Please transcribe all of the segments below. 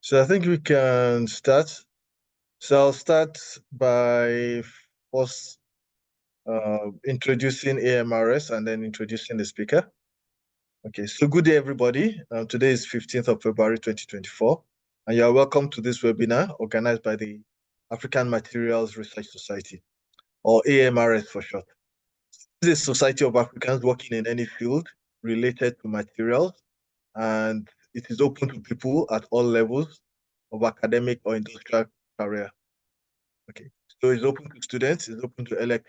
So I think we can start. So I'll start by first introducing AMRS and then introducing the speaker. Okay, so good day, everybody. Today is 15th of February, 2024, and you are welcome to this webinar organized by the African Materials Research Society, or AMRS for short. This is a society of Africans working in any field related to materials, and it is open to people at all levels of academic or industrial career. Okay, so it's open to students, it's open to early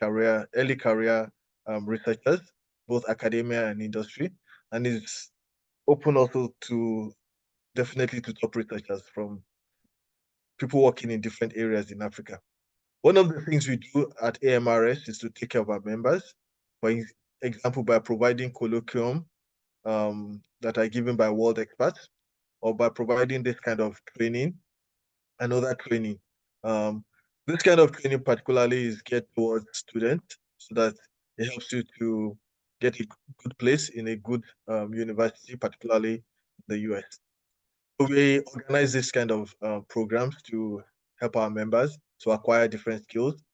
career researchers, both academia and industry, and it's open also to definitely to top researchers from people working in different areas in Africa. One of the things we do at AMRS is to take care of our members, for example, by providing colloquium that are given by world experts, or by providing this kind of training and other training. This kind of training particularly is geared towards students so that it helps you to get a good place in a good university, particularly the US. So we organize this kind of programs to help our members to acquire different skills,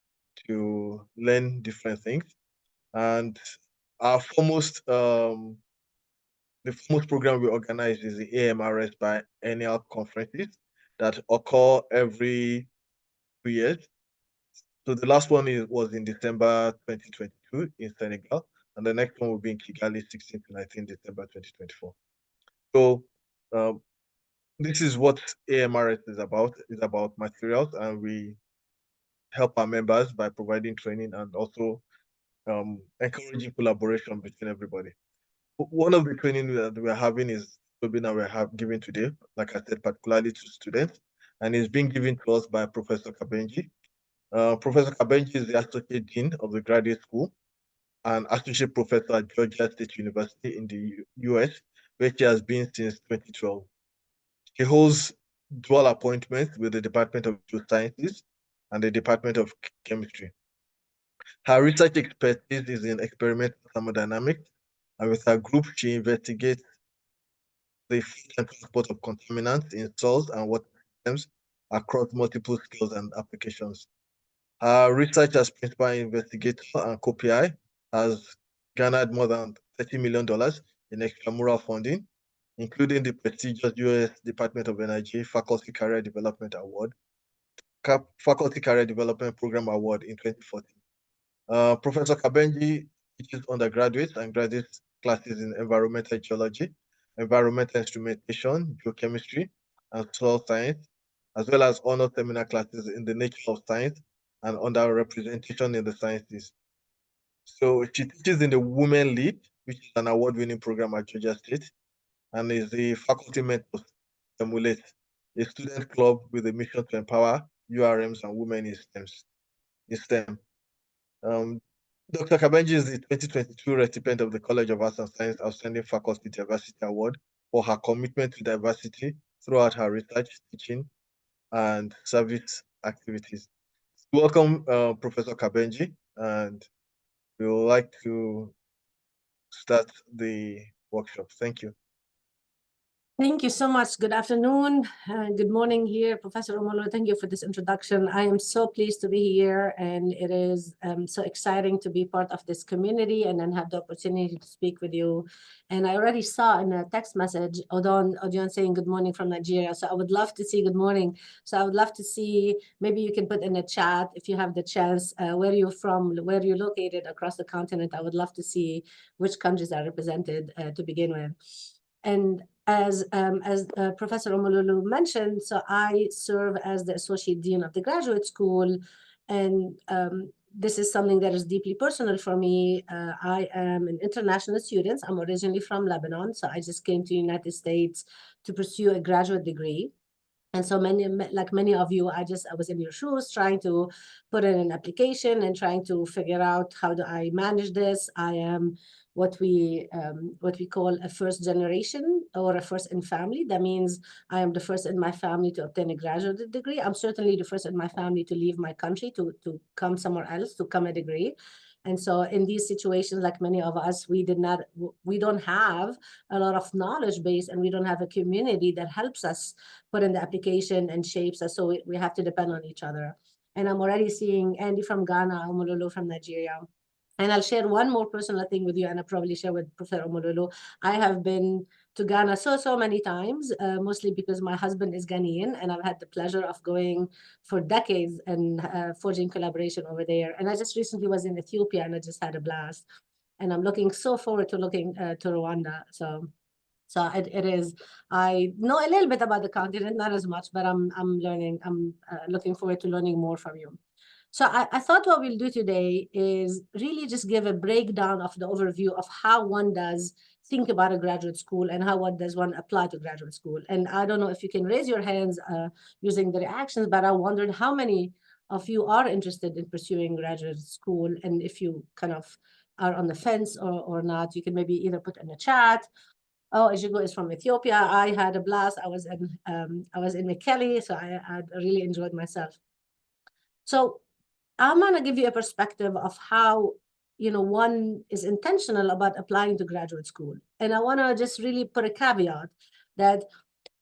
to learn different things. And our foremost the foremost program we organize is the AMRS biennial conferences that occur every 2 years. So the last one was in December 2022 in Senegal, and the next one will be in Kigali, 16 to 19 December 2024. So this is what AMRS is about. It's about materials, and we help our members by providing training and also encouraging collaboration between everybody. One of the training that we're having is webinar we're giving today, like I said, particularly to students, and it's being given to us by Professor Kabengi. Professor Kabengi is the Associate Dean of the Graduate School and Associate Professor at Georgia State University in the US, where she has been since 2012. She holds dual appointments with the Department of Geosciences and the Department of Chemistry. Her research expertise is in experimental thermodynamics, and with her group, she investigates the flow and transport of contaminants in soils and water systems across multiple scales and applications. Her research as principal investigator and co-PI has garnered more than $30 million in extramural funding, including the prestigious US Department of Energy Faculty Career Development Award, Faculty Career Development Program Award in 2014. Professor Kabengi teaches undergraduate and graduate classes in environmental geology, environmental instrumentation, geochemistry, and soil science, as well as honor seminar classes in the nature of science and underrepresentation in the sciences. So she teaches in the Women Lead, which is an award-winning program at Georgia State, and is the faculty mentor Emulate, a student club with a mission to empower URMs and women in STEM. Dr. Kabengi is the 2022 recipient of the College of Arts and Science Outstanding Faculty Diversity Award for her commitment to diversity throughout her research, teaching, and service activities. Welcome, Professor Kabengi, and we would like to start the workshop. Thank you. Thank you so much. Good afternoon. Good morning here, Professor Omolo. Thank you for this introduction. I am so pleased to be here, and it is so exciting to be part of this community and then have the opportunity to speak with you. And I already saw in a text message, Odion saying good morning from Nigeria. So I would love to see good morning. So I would love to see, maybe you can put in the chat if you have the chance, where you're from, where you're located across the continent. I would love to see which countries are represented to begin with. And as Professor Omololu mentioned, so I serve as the Associate Dean of the Graduate School, and this is something that is deeply personal for me. I am an international student. I'm originally from Lebanon, so I just came to the United States to pursue a graduate degree. And so like many of you, I was in your shoes trying to put in an application and trying to figure out how do I manage this. I am what we call a first generation or a first in family. That means I am the first in my family to obtain a graduate degree. I'm certainly the first in my family to leave my country to come somewhere else to come a degree. And so in these situations, like many of us, we don't have a lot of knowledge base, and we don't have a community that helps us put in the application and shapes us. So we have to depend on each other. And I'm already seeing Andy from Ghana, Omololo from Nigeria. And I'll share one more personal thing with you, and I'll probably share with Professor Omololo. I have been to Ghana so many times, mostly because my husband is Ghanaian, and I've had the pleasure of going for decades and forging collaboration over there. And I just recently was in Ethiopia, and I just had a blast. And I'm looking so forward to looking to Rwanda. So it is. I know a little bit about the continent, not as much, but I'm learning. I'm looking forward to learning more from you. So I thought what we'll do today is really just give a breakdown of the overview of how one does think about a graduate school and how one does one apply to graduate school. And I don't know if you can raise your hands using the reactions, but I wondered how many of you are interested in pursuing graduate school, and if you kind of are on the fence or not, you can maybe either put in the chat. Oh, Ejigo is from Ethiopia. I had a blast. I was in Mekelle, so I really enjoyed myself. So I'm going to give you a perspective of how, one is intentional about applying to graduate school. And I want to just really put a caveat that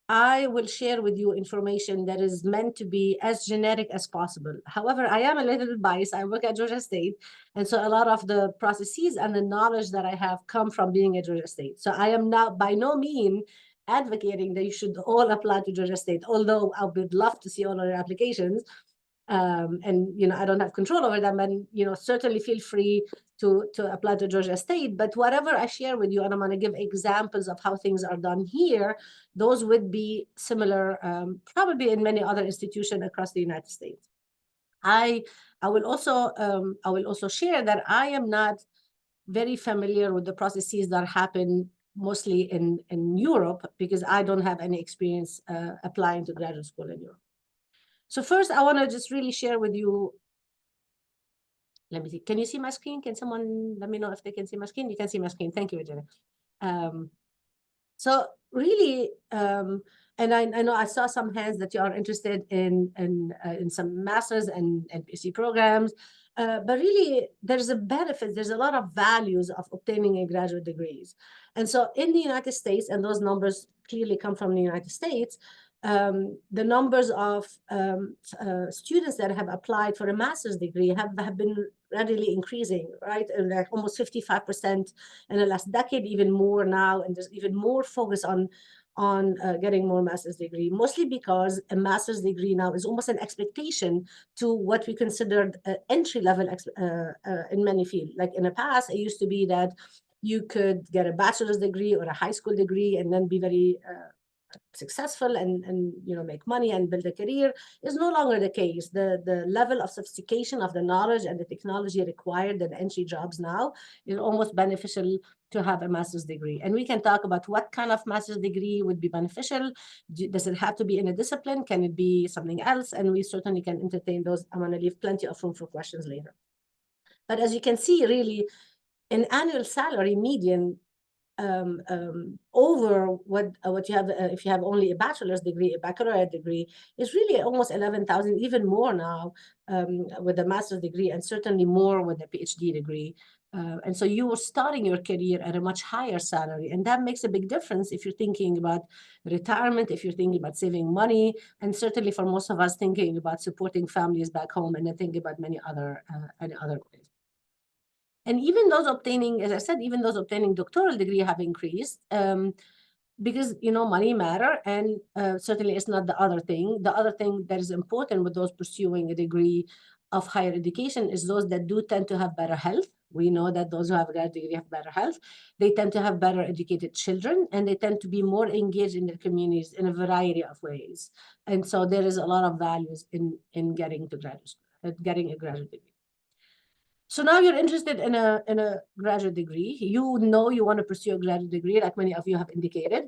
I will share with you information that is meant to be as generic as possible. However, I am a little bit biased. I work at Georgia State. And so a lot of the processes and the knowledge that I have come from being at Georgia State. So I am now by no means advocating that you should all apply to Georgia State, although I would love to see all of your applications. And I don't have control over them, and certainly feel free to apply to Georgia State. But whatever I share with you, and I'm going to give examples of how things are done here, those would be similar, probably in many other institutions across the United States. I will also share that I am not very familiar with the processes that happen mostly in Europe, because I don't have any experience applying to graduate school in Europe. So first, I want to just really share with you. Let me see. Can you see my screen? Can someone let me know if they can see my screen? You can see my screen. Thank you, Virginia. So really, and I know I saw some hands that you are interested in some masters and PhD programs, but really there's a benefit. There's a lot of values of obtaining a graduate degrees, and so in the United States, and those numbers clearly come from the United States. The numbers of students that have applied for a master's degree have been readily increasing, right? And like almost 55% in the last decade, even more now, and there's even more focus on getting more master's degree, mostly because a master's degree now is almost an expectation to what we considered entry level in many fields. Like in the past, it used to be that you could get a bachelor's degree or a high school degree and then be very successful and make money and build a career. Is no longer the case. The level of sophistication of the knowledge and the technology required in entry jobs now is almost beneficial to have a master's degree. And we can talk about what kind of master's degree would be beneficial. Does it have to be in a discipline? Can it be something else? And we certainly can entertain those. I'm going to leave plenty of room for questions later. But as you can see, really, an annual salary median over what you have if you have only a bachelor's degree, a baccalaureate degree, is really almost 11,000, even more now with a master's degree, and certainly more with a PhD degree. And so you are starting your career at a much higher salary, and that makes a big difference if you're thinking about retirement, if you're thinking about saving money, and certainly for most of us thinking about supporting families back home, and then thinking about many other ways. And even those obtaining, as I said, even those obtaining doctoral degree have increased because, money matter, and certainly it's not the other thing. The other thing that is important with those pursuing a degree of higher education is those that do tend to have better health. We know that those who have a graduate degree have better health. They tend to have better educated children, and they tend to be more engaged in their communities in a variety of ways. And so there is a lot of values in getting to graduate school, getting a graduate degree. So now you're interested in a graduate degree. You know you want to pursue a graduate degree, like many of you have indicated.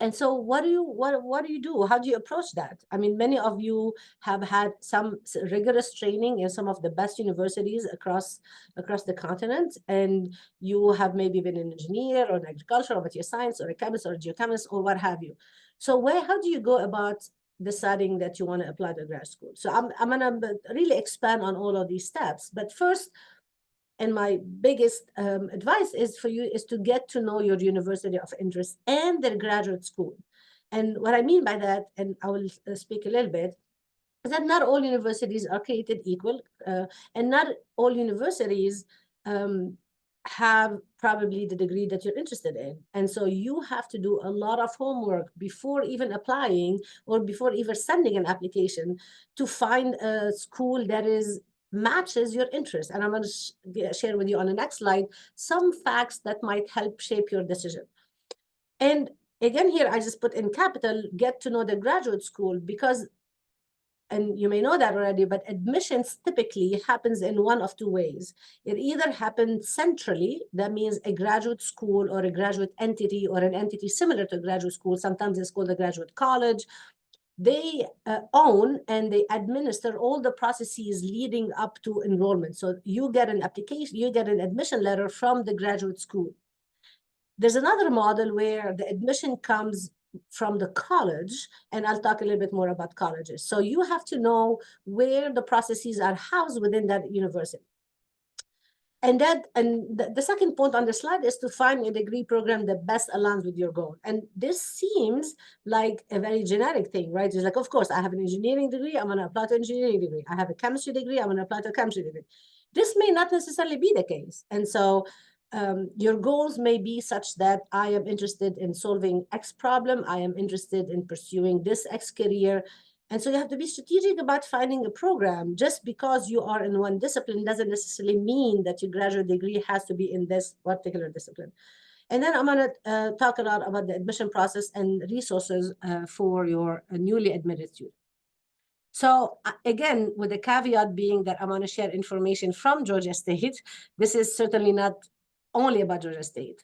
And so what do you do? How do you approach that? I mean, many of you have had some rigorous training in some of the best universities across the continent, and you have maybe been an engineer or an agriculture or material science or a chemist or a geochemist or what have you. So how do you go about deciding that you want to apply to grad school? So I'm going to really expand on all of these steps. But first, And my biggest advice is for you is to get to know your university of interest and their graduate school. And what I mean by that, and I will speak a little bit, is that not all universities are created equal, and not all universities have probably the degree that you're interested in. And so you have to do a lot of homework before even applying or before even sending an application to find a school that is matches your interest. And I'm going to share with you on the next slide some facts that might help shape your decision. And again, here I just put in capital, get to know the graduate school, because, and you may know that already, but admissions typically happens in one of two ways. It either happens centrally, that means a graduate school or a graduate entity or an entity similar to a graduate school, sometimes it's called a graduate college. They own and they administer all the processes leading up to enrollment. So you get an application, you get an admission letter from the graduate school. There's another model where the admission comes from the college, and I'll talk a little bit more about colleges. So you have to know where the processes are housed within that university. And the second point on the slide is to find a degree program that best aligns with your goal. And this seems like a very generic thing, right? It's like, of course, I have an engineering degree, I'm going to apply to engineering degree. I have a chemistry degree, I'm going to apply to a chemistry degree. This may not necessarily be the case. And so your goals may be such that I am interested in solving X problem, I am interested in pursuing this X career. And so you have to be strategic about finding a program. Just because you are in one discipline doesn't necessarily mean that your graduate degree has to be in this particular discipline. And then I'm going to talk a lot about the admission process and resources for your newly admitted student. So again, with the caveat being that I'm going to share information from Georgia State, this is certainly not only about Georgia State.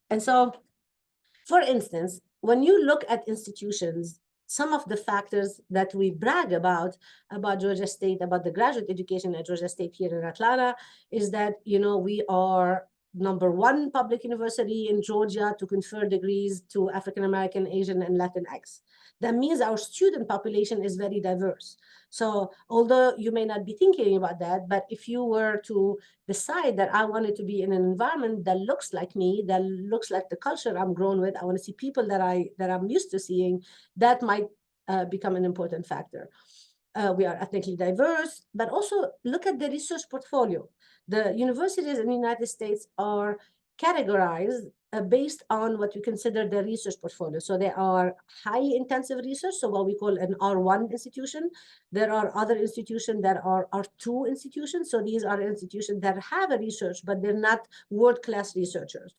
And so, for instance, when you look at institutions, some of the factors that we brag about Georgia State, about the graduate education at Georgia State here in Atlanta, is that, you know, we are #1 public university in Georgia to confer degrees to African American, Asian, and Latinx. That means our student population is very diverse. So although you may not be thinking about that, but if you were to decide that I wanted to be in an environment that looks like me, that looks like the culture I'm grown with, I want to see people that I'm used to seeing, that might become an important factor. We are ethnically diverse, but also look at the research portfolio. The universities in the United States are categorized based on what we consider the research portfolio. So they are highly intensive research, so what we call an R1 institution. There are other institutions that are R2 institutions. So these are institutions that have a research, but they're not world-class researchers.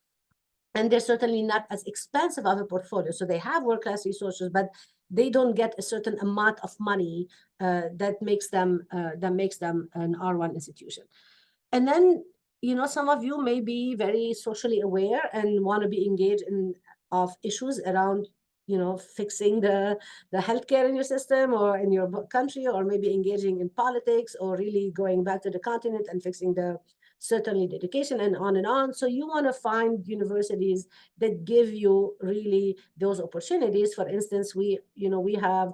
And they're certainly not as expensive of a portfolio. So they have world-class resources, but they don't get a certain amount of money that makes them an R1 institution. And then, you know, some of you may be very socially aware and want to be engaged in issues around, you know, fixing the healthcare in your system or in your country, or maybe engaging in politics, or really going back to the continent and fixing certainly the education, and on and on. So you want to find universities that give you really those opportunities. For instance, we are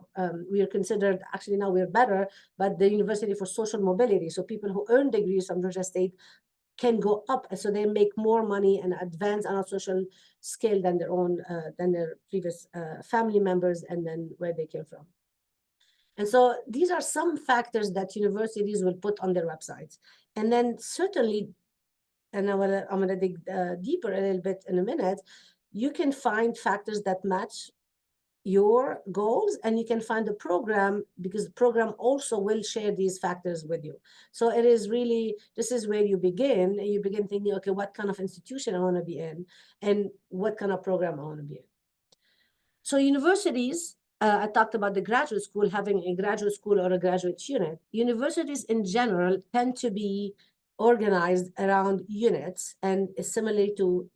considered, actually now we're better, but the University for Social Mobility. So people who earn degrees from Georgia State can go up, so they make more money and advance on a social scale than their previous family members, and then where they came from. And so these are some factors that universities will put on their websites. And then certainly, and I'm gonna dig deeper a little bit in a minute, you can find factors that match your goals, and you can find a program, because the program also will share these factors with you. So it is really, this is where you begin, and you begin thinking, okay, what kind of institution I want to be in, and what kind of program I want to be in. So universities, I talked about the graduate school, having a graduate school or a graduate unit. Universities in general tend to be organized around units, and similarly to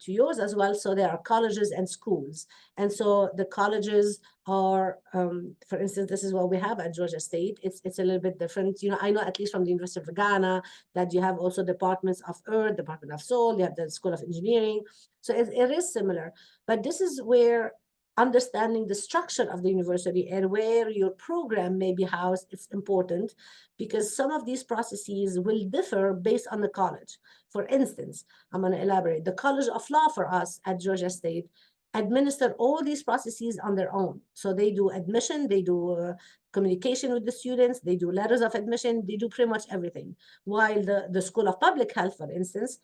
yours as well. So there are colleges and schools. And so the colleges are, for instance, this is what we have at Georgia State. It's a little bit different. You know, I know at least from the University of Ghana that you have also departments of Earth, Department of Soul, you have the School of Engineering. So it is similar. But this is where understanding the structure of the university and where your program may be housed is important, because some of these processes will differ based on the college. For instance, I'm going to elaborate. The College of Law for us at Georgia State administer all these processes on their own. So they do admission, they do communication with the students, they do letters of admission, they do pretty much everything. While the School of Public Health, for instance,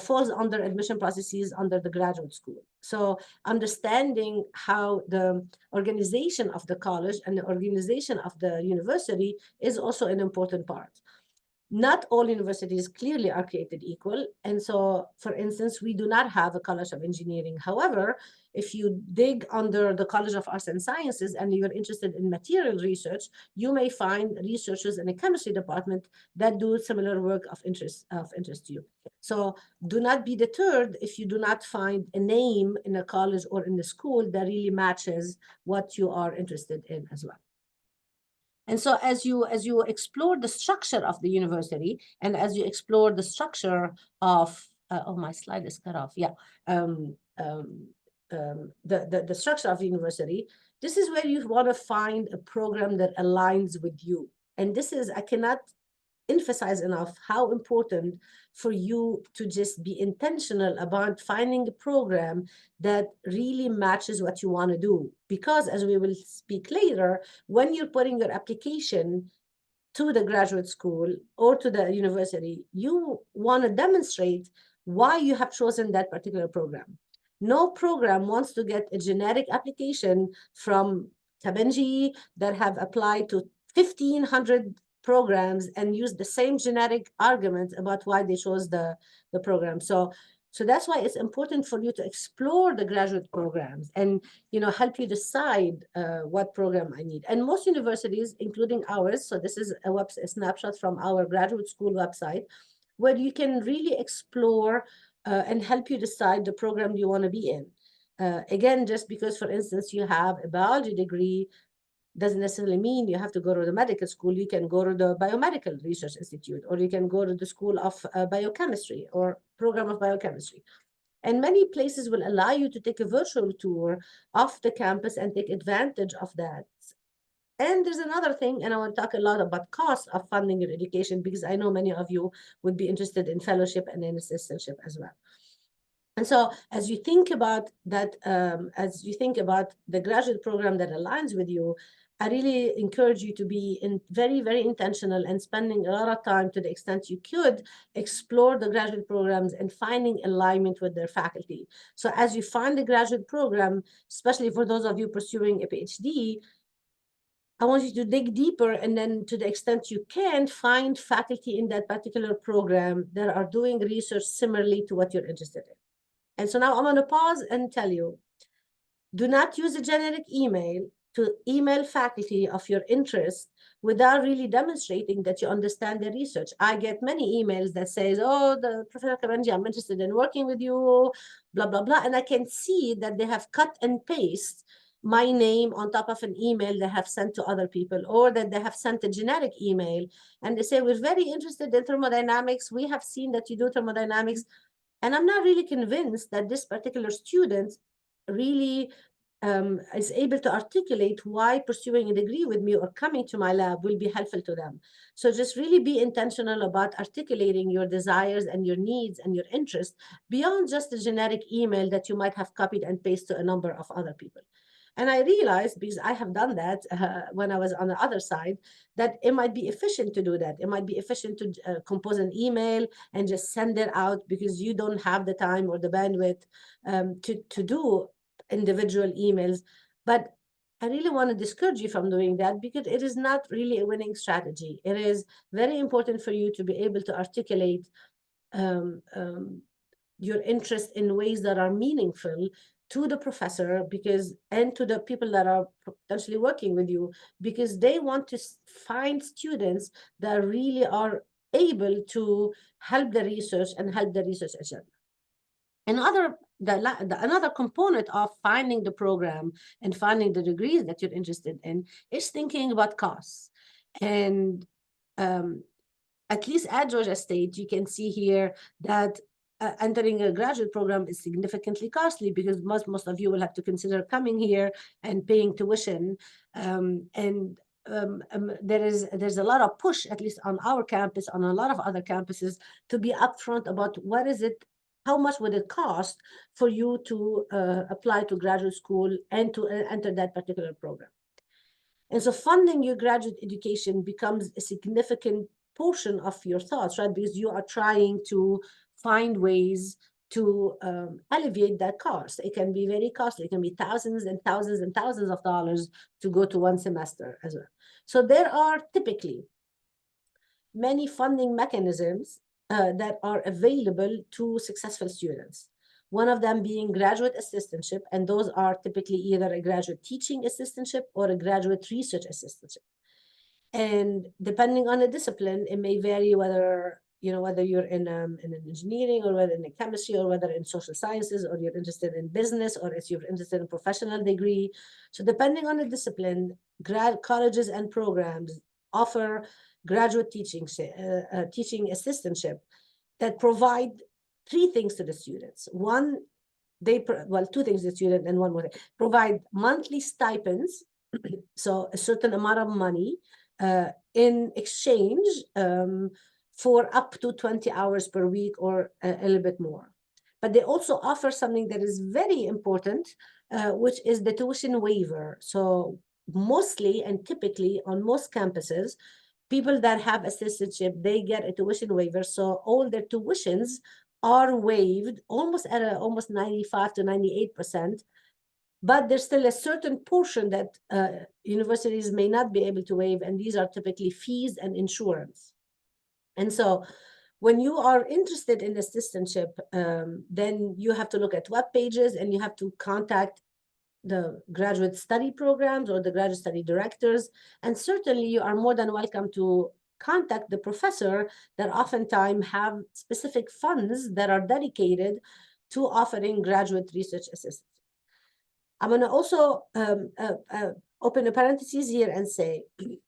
falls under admission processes under the graduate school. So understanding how the organization of the college and the organization of the university is also an important part. Not all universities clearly are created equal. And so, for instance, we do not have a College of Engineering. However, if you dig under the College of Arts and Sciences and you're interested in material research, you may find researchers in the chemistry department that do similar work of interest to you. So do not be deterred if you do not find a name in a college or in the school that really matches what you are interested in as well. And so as you explore the structure of the university, and as you explore the structure of, oh, my slide is cut off. Yeah. The structure of the university, this is where you want to find a program that aligns with you. And this is, I cannot emphasize enough how important for you to just be intentional about finding a program that really matches what you want to do. Because as we will speak later, when you're putting your application to the graduate school or to the university, you want to demonstrate why you have chosen that particular program. No program wants to get a generic application from Kabengi that have applied to 1,500 programs and use the same generic arguments about why they chose the program. So that's why it's important for you to explore the graduate programs and help you decide what program I need. And most universities, including ours, so this is a snapshot from our graduate school website, where you can really explore and help you decide the program you want to be in. Again, just because, for instance, you have a biology degree doesn't necessarily mean you have to go to the medical school. You can go to the Biomedical Research Institute, or you can go to the School of Biochemistry or Program of Biochemistry. And many places will allow you to take a virtual tour of the campus and take advantage of that. And there's another thing, and I want to talk a lot about cost of funding your education, because I know many of you would be interested in fellowship and in assistantship as well. And so as you think about that, as you think about the graduate program that aligns with you, I really encourage you to be very, very intentional and spending a lot of time, to the extent you could, explore the graduate programs and finding alignment with their faculty. So as you find the graduate program, especially for those of you pursuing a PhD, I want you to dig deeper, and then, to the extent you can, find faculty in that particular program that are doing research similarly to what you're interested in. And so now I'm going to pause and tell you, do not use a generic email to email faculty of your interest without really demonstrating that you understand the research. I get many emails that says, oh, Professor Kabengi, I'm interested in working with you, blah, blah, blah. And I can see that they have cut and paste my name on top of an email they have sent to other people, or that they have sent a generic email and they say, we're very interested in thermodynamics. We have seen that you do thermodynamics. And I'm not really convinced that this particular student really is able to articulate why pursuing a degree with me or coming to my lab will be helpful to them. So just really be intentional about articulating your desires and your needs and your interests beyond just a generic email that you might have copied and pasted to a number of other people. And I realized, because I have done that when I was on the other side, that it might be efficient to do that. It might be efficient to compose an email and just send it out, because you don't have the time or the bandwidth to do individual emails. But I really want to discourage you from doing that, because it is not really a winning strategy. It is very important for you to be able to articulate your interest in ways that are meaningful to the professor, and to the people that are potentially working with you, because they want to find students that really are able to help the research and help the research agenda. Another component of finding the program and finding the degrees that you're interested in is thinking about costs. And at least at Georgia State, you can see here that entering a graduate program is significantly costly, because most of you will have to consider coming here and paying tuition. There's a lot of push, at least on our campus, on a lot of other campuses, to be upfront about what is it, how much would it cost for you to apply to graduate school and to enter that particular program. And so funding your graduate education becomes a significant portion of your thoughts, right? Because you are trying to find ways to alleviate that cost. It can be very costly. It can be thousands and thousands and thousands of dollars to go to one semester as well. So there are typically many funding mechanisms that are available to successful students. One of them being graduate assistantship, and those are typically either a graduate teaching assistantship or a graduate research assistantship. And depending on the discipline, it may vary whether you're in an engineering, or whether in a chemistry, or whether in social sciences, or you're interested in business, or if you're interested in professional degree. So depending on the discipline, colleges and programs offer graduate teaching assistantship that provide three things to the students. One, two things to the student, and one more thing. Provide monthly stipends, so a certain amount of money in exchange for up to 20 hours per week, or a little bit more. But they also offer something that is very important, which is the tuition waiver. So mostly and typically on most campuses, people that have assistantship, they get a tuition waiver. So all their tuitions are waived almost at almost 95 to 98%. But there's still a certain portion that universities may not be able to waive, and these are typically fees and insurance. And so when you are interested in assistantship, then you have to look at web pages, and you have to contact the graduate study programs or the graduate study directors. And certainly you are more than welcome to contact the professor that oftentimes have specific funds that are dedicated to offering graduate research assistance. I'm going to also open a parenthesis here and say,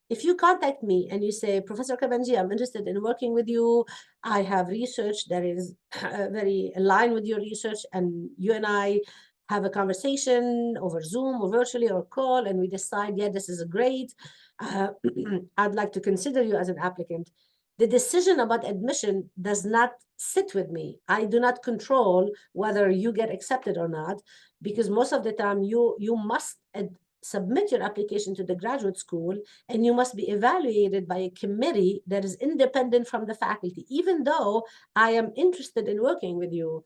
if you contact me and you say, Professor Kabengi, I'm interested in working with you, I have research that is very aligned with your research, and you and I have a conversation over Zoom or virtually or call, and we decide, yeah, this is great, I'd like to consider you as an applicant. The decision about admission does not sit with me. I do not control whether you get accepted or not, because most of the time you must submit your application to the graduate school, and you must be evaluated by a committee that is independent from the faculty. Even though I am interested in working with you,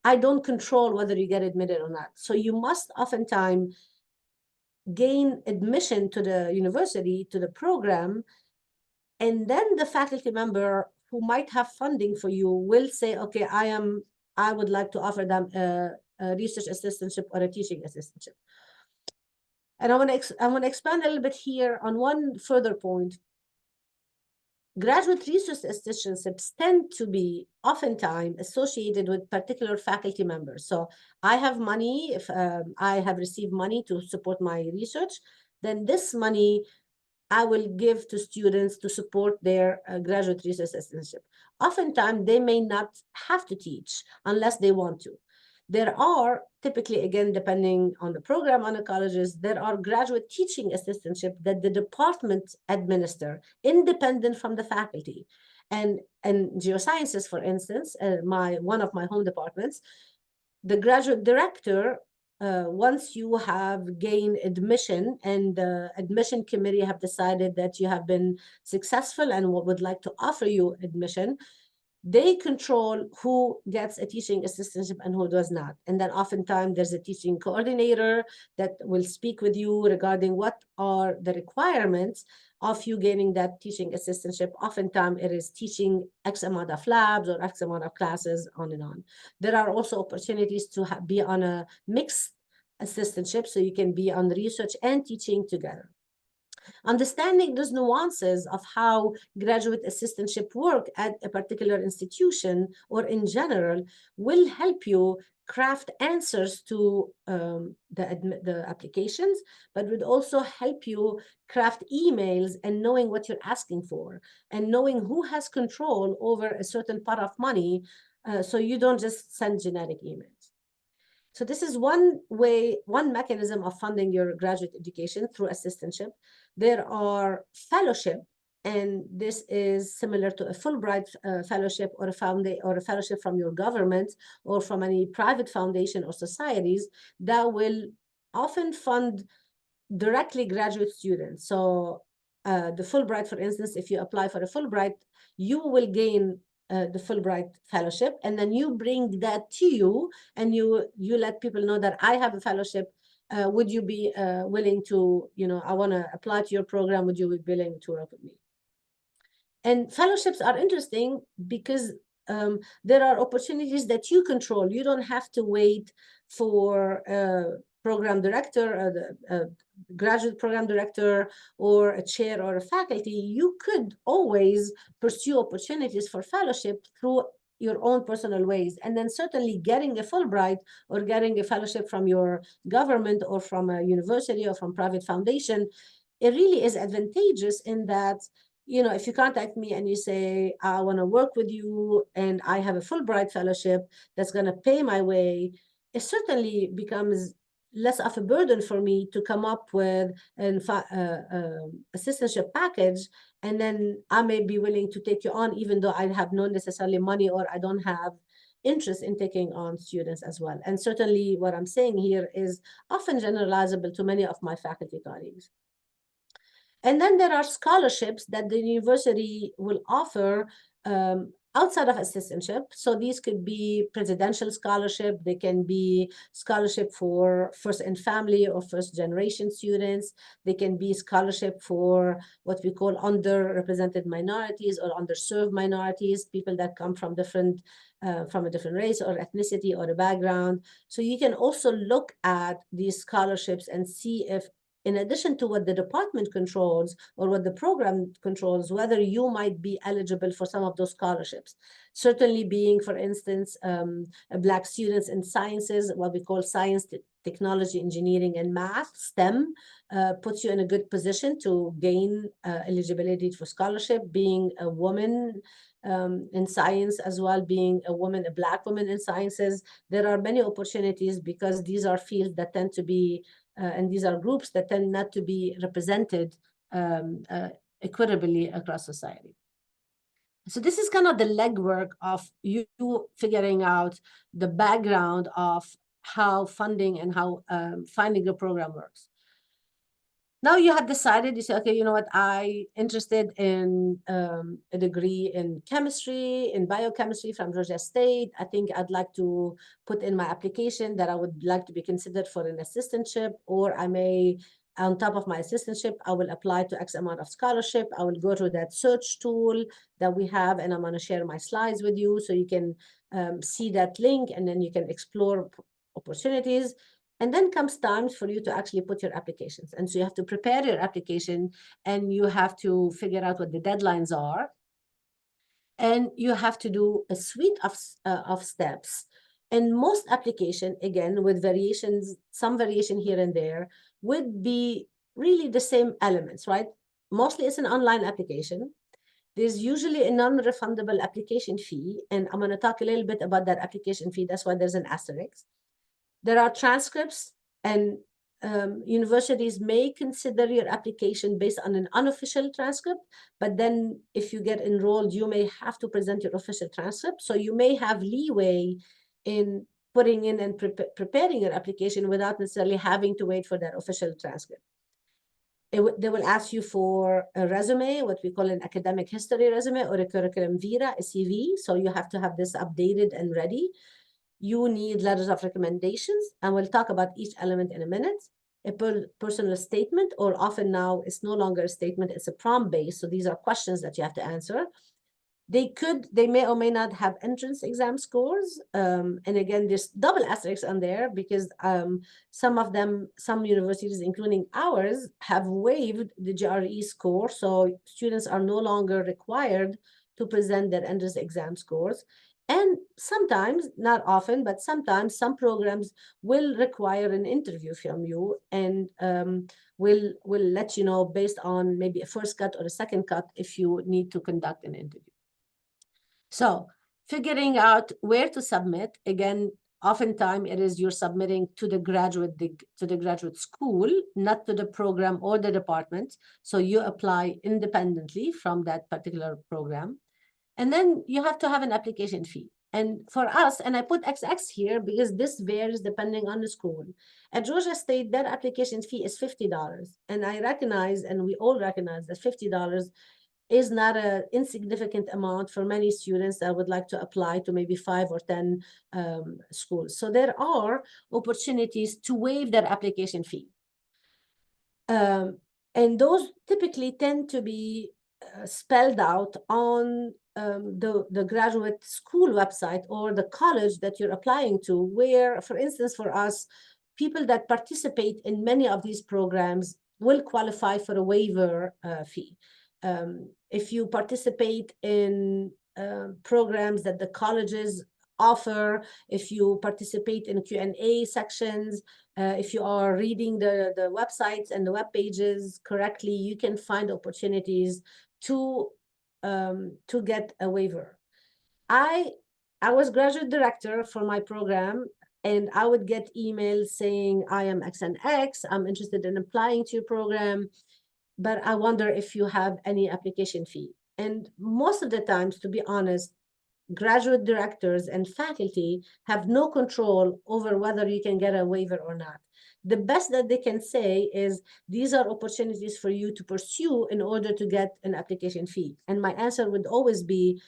I don't control whether you get admitted or not. So you must oftentimes gain admission to the university, to the program, and then the faculty member who might have funding for you will say, okay, I would like to offer them a research assistantship or a teaching assistantship. And I want to expand a little bit here on one further point. Graduate research assistantships tend to be oftentimes associated with particular faculty members. So I have money, if I have received money to support my research, then this money I will give to students to support their graduate research assistantship. Oftentimes, they may not have to teach unless they want to. There are typically, again, depending on the program on the colleges, there are graduate teaching assistantship that the department administer, independent from the faculty. And geosciences, for instance, one of my home departments, the graduate director, once you have gained admission and the admission committee have decided that you have been successful and would like to offer you admission, they control who gets a teaching assistantship and who does not. And then oftentimes there's a teaching coordinator that will speak with you regarding what are the requirements of you gaining that teaching assistantship. Oftentimes it is teaching X amount of labs or X amount of classes, on and on. There are also opportunities to be on a mixed assistantship, so you can be on research and teaching together. Understanding those nuances of how graduate assistantship work at a particular institution or in general will help you craft answers to the applications, but would also help you craft emails and knowing what you're asking for and knowing who has control over a certain pot of money So you don't just send generic emails. So this is one way, one mechanism of funding your graduate education through assistantship. There are fellowship, and this is similar to a Fulbright fellowship or a fellowship from your government or from any private foundation or societies that will often fund directly graduate students. So the Fulbright, for instance, if you apply for a Fulbright, you will gain the Fulbright fellowship, and then you bring that to you, and you let people know that I have a fellowship. Would you be willing to, I want to apply to your program. Would you be willing to work with me? And fellowships are interesting because there are opportunities that you control. You don't have to wait for a program director, a graduate program director, or a chair or a faculty. You could always pursue opportunities for fellowship through your own personal ways. And then certainly getting a Fulbright or getting a fellowship from your government or from a university or from private foundation, it really is advantageous in that, if you contact me and you say, I want to work with you and I have a Fulbright fellowship that's going to pay my way, it certainly becomes less of a burden for me to come up with an assistantship package. And then I may be willing to take you on, even though I have no necessarily money or I don't have interest in taking on students as well. And certainly what I'm saying here is often generalizable to many of my faculty colleagues. And then there are scholarships that the university will offer outside of assistantship. So these could be presidential scholarship. They can be scholarship for first and family or first generation students. They can be scholarship for what we call underrepresented minorities or underserved minorities, people that come from from a different race or ethnicity or a background. So you can also look at these scholarships and see if, in addition to what the department controls or what the program controls, whether you might be eligible for some of those scholarships. Certainly being, for instance, Black students in sciences, what we call science, technology, engineering, and math, STEM, puts you in a good position to gain eligibility for scholarship. Being a woman in science as well, being a woman, a Black woman in sciences, there are many opportunities because these are fields that tend to be and these are groups that tend not to be represented equitably across society. So this is kind of the legwork of you figuring out the background of how funding and how finding a program works. Now you have decided, you say, okay, you know what, I'm interested in a degree in chemistry, in biochemistry from Georgia State. I think I'd like to put in my application that I would like to be considered for an assistantship, or I may, on top of my assistantship, I will apply to X amount of scholarship. I will go to that search tool that we have, and I'm going to share my slides with you so you can see that link, and then you can explore opportunities. And then comes time for you to actually put your applications. And so you have to prepare your application, and you have to figure out what the deadlines are. And you have to do a suite of steps. And most application, again, with variations, some variation here and there, would be really the same elements, right? Mostly it's an online application. There's usually a non-refundable application fee. And I'm going to talk a little bit about that application fee. That's why there's an asterisk. There are transcripts, and universities may consider your application based on an unofficial transcript, but then if you get enrolled, you may have to present your official transcript. So you may have leeway in putting in and preparing your application without necessarily having to wait for that official transcript. They will ask you for a resume, what we call an academic history resume, or a curriculum vitae, a CV. So you have to have this updated and ready. You need letters of recommendations, and we'll talk about each element in a minute. A personal statement, or often now it's no longer a statement, it's a prompt-based. So these are questions that you have to answer. They may or may not have entrance exam scores. And again, there's double asterisks on there because some universities, including ours, have waived the GRE score. So students are no longer required to present their entrance exam scores. And sometimes, not often, but sometimes some programs will require an interview from you, and will let you know based on maybe a first cut or a second cut if you need to conduct an interview. So figuring out where to submit. Again, oftentimes it is you're submitting to the graduate school, not to the program or the department. So you apply independently from that particular program. And then you have to have an application fee. And for us, and I put XX here because this varies depending on the school. At Georgia State, that application fee is $50. And I recognize, and we all recognize, that $50 is not an insignificant amount for many students that would like to apply to maybe 5 or 10 schools. So there are opportunities to waive that application fee. And those typically tend to be spelled out on the graduate school website or the college that you're applying to, where, for instance, for us, people that participate in many of these programs will qualify for a waiver fee. If you participate in programs that the colleges offer, if you participate in Q&A sections, if you are reading the websites and the web pages correctly, you can find opportunities to get a waiver. I was graduate director for my program, and I would get emails saying, I am X and X, I'm interested in applying to your program, but I wonder if you have any application fee. And most of the times, to be honest, graduate directors and faculty have no control over whether you can get a waiver or not. The best that they can say is, these are opportunities for you to pursue in order to get an application fee. And my answer would always be,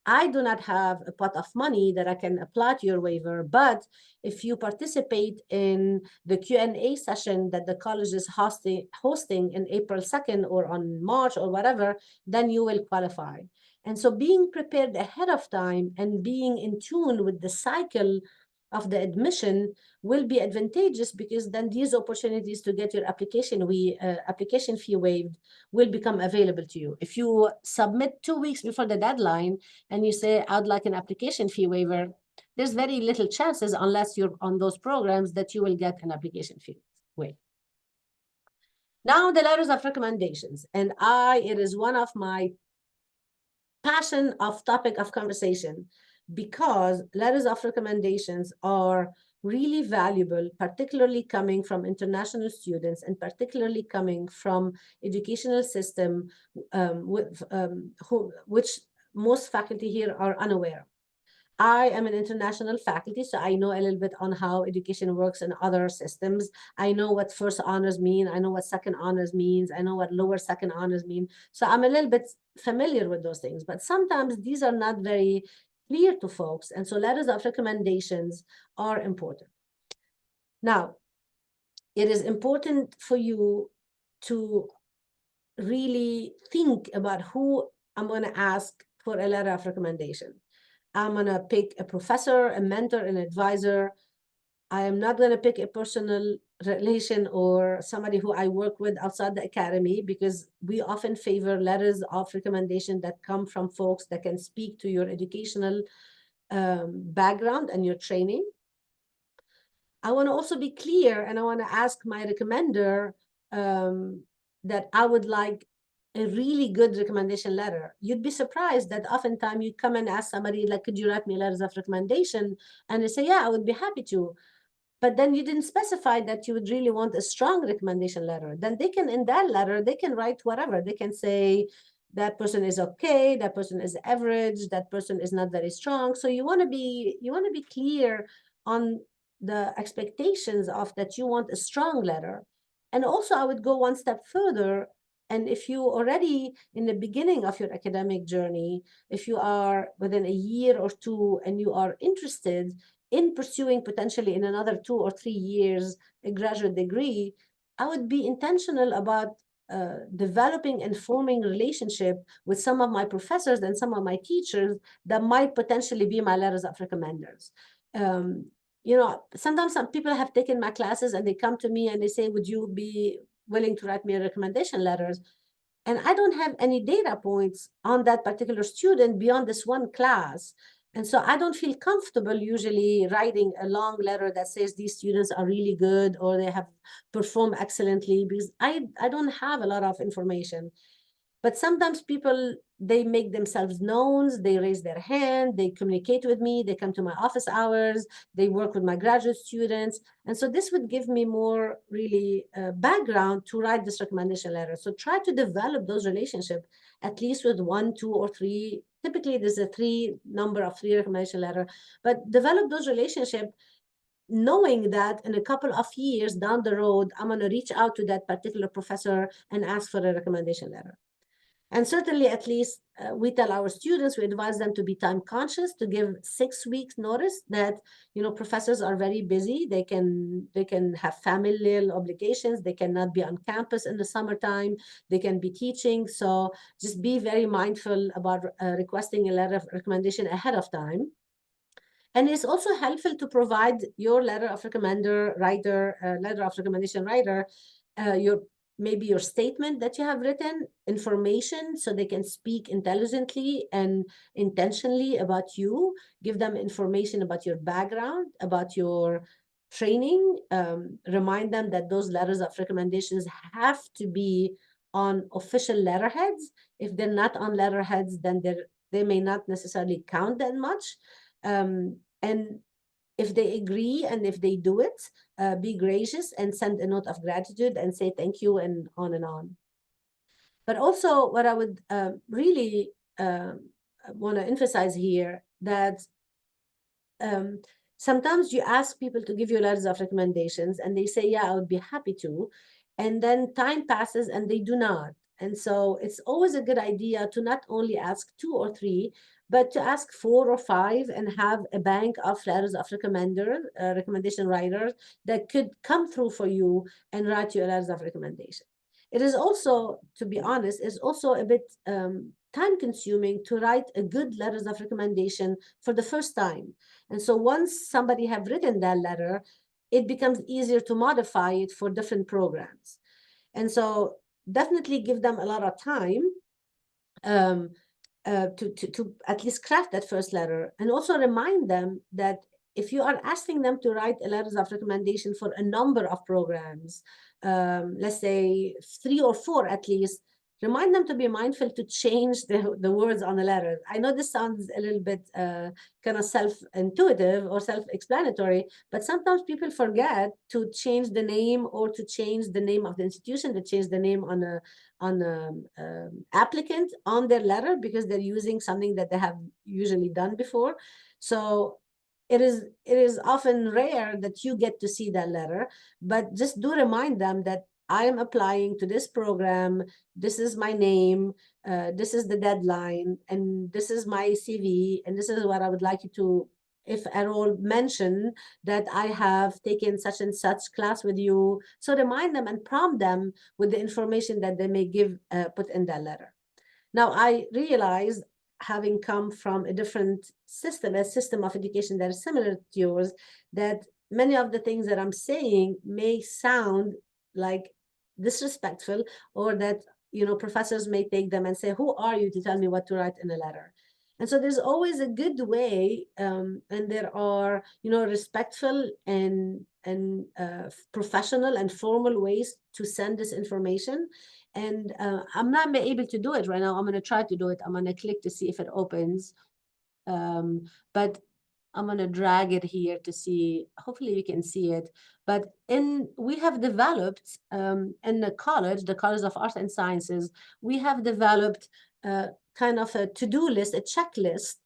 I do not have a pot of money that I can apply to your waiver, but if you participate in the Q&A session that the college is hosting in April 2nd or on March or whatever, then you will qualify. And so being prepared ahead of time and being in tune with the cycle of the admission will be advantageous, because then these opportunities to get your application fee waived will become available to you. If you submit 2 weeks before the deadline and you say, I'd like an application fee waiver, there's very little chances, unless you're on those programs, that you will get an application fee waiver. Now, the letters of recommendations. And it is one of my passion of topic of conversation, because letters of recommendations are really valuable, particularly coming from international students and particularly coming from educational system which most faculty here are unaware of. I am an international faculty, so I know a little bit on how education works in other systems. I know what first honors mean. I know what second honors means. I know what lower second honors mean. So I'm a little bit familiar with those things, but sometimes these are not very clear to folks. And so letters of recommendations are important. Now, it is important for you to really think about who I'm going to ask for a letter of recommendation. I'm going to pick a professor, a mentor, an advisor. I am not going to pick a personal relation or somebody who I work with outside the academy, because we often favor letters of recommendation that come from folks that can speak to your educational background and your training. I want to also be clear, and I want to ask my recommender that I would like a really good recommendation letter. You'd be surprised that oftentimes you come and ask somebody, like, could you write me letters of recommendation? And they say, yeah, I would be happy to. But then you didn't specify that you would really want a strong recommendation letter. Then they can, in that letter, they can write whatever. They can say, that person is okay, that person is average, that person is not very strong. So you want to be clear on the expectations of that you want a strong letter. And also, I would go one step further. And if you already in the beginning of your academic journey, if you are within a year or two and you are interested in pursuing potentially in another 2 or 3 years a graduate degree, I would be intentional about developing and forming relationship with some of my professors and some of my teachers that might potentially be my letters of recommenders. You know, sometimes some people have taken my classes and they come to me and they say, would you be willing to write me a recommendation letters? And I don't have any data points on that particular student beyond this one class. And so I don't feel comfortable usually writing a long letter that says these students are really good or they have performed excellently, because I don't have a lot of information. But sometimes people, they make themselves known, they raise their hand, they communicate with me, they come to my office hours, they work with my graduate students. And so this would give me more really background to write this recommendation letter. So try to develop those relationships, at least with 1, 2, or 3. Typically, there's a number of 3 recommendation letter, but develop those relationships knowing that in a couple of years down the road, I'm going to reach out to that particular professor and ask for a recommendation letter. And certainly, at least we tell our students, we advise them to be time conscious, to give 6 weeks notice that, professors are very busy. They can have familial obligations. They cannot be on campus in the summertime. They can be teaching. So just be very mindful about requesting a letter of recommendation ahead of time. And it's also helpful to provide your letter of recommendation writer, maybe your statement that you have written, information, so they can speak intelligently and intentionally about you. Give them information about your background, about your training. Remind them that those letters of recommendations have to be on official letterheads. If they're not on letterheads, then they may not necessarily count that much. And if they agree and if they do it, be gracious and send a note of gratitude and say thank you and on and on. But also what I would really want to emphasize here, that sometimes you ask people to give you letters of recommendations and they say, yeah, I would be happy to. And then time passes and they do not. And so it's always a good idea to not only ask 2 or 3, but to ask 4 or 5 and have a bank of letters of recommendation writers that could come through for you and write you letters of recommendation. It is also, to be honest, is also a bit time consuming to write a good letters of recommendation for the first time. And so once somebody have written that letter, it becomes easier to modify it for different programs. And so definitely give them a lot of time to at least craft that first letter. And also remind them that if you are asking them to write a letters of recommendation for a number of programs, let's say 3 or 4 at least, remind them to be mindful to change the words on the letter. I know this sounds a little bit kind of self-intuitive or self-explanatory, but sometimes people forget to change the name or to change the name of the institution, to change the name on a applicant on their letter because they're using something that they have usually done before. So it is often rare that you get to see that letter, but just do remind them that I am applying to this program. This is my name. This is the deadline, and this is my CV, and this is what I would like you to, if at all, mention that I have taken such and such class with you. So remind them and prompt them with the information that they may give, put in that letter. Now, I realize, having come from a different system, a system of education that is similar to yours, that many of the things that I'm saying may sound like disrespectful, or that professors may take them and say, who are you to tell me what to write in a letter? And so there's always a good way, and there are respectful and professional and formal ways to send this information. And I'm not able to do it right now. I'm going to try to do it. I'm going to click to see if it opens, but I'm going to drag it here to see. Hopefully you can see it. But we have developed in the College of Arts and Sciences, we have developed kind of a to-do list, a checklist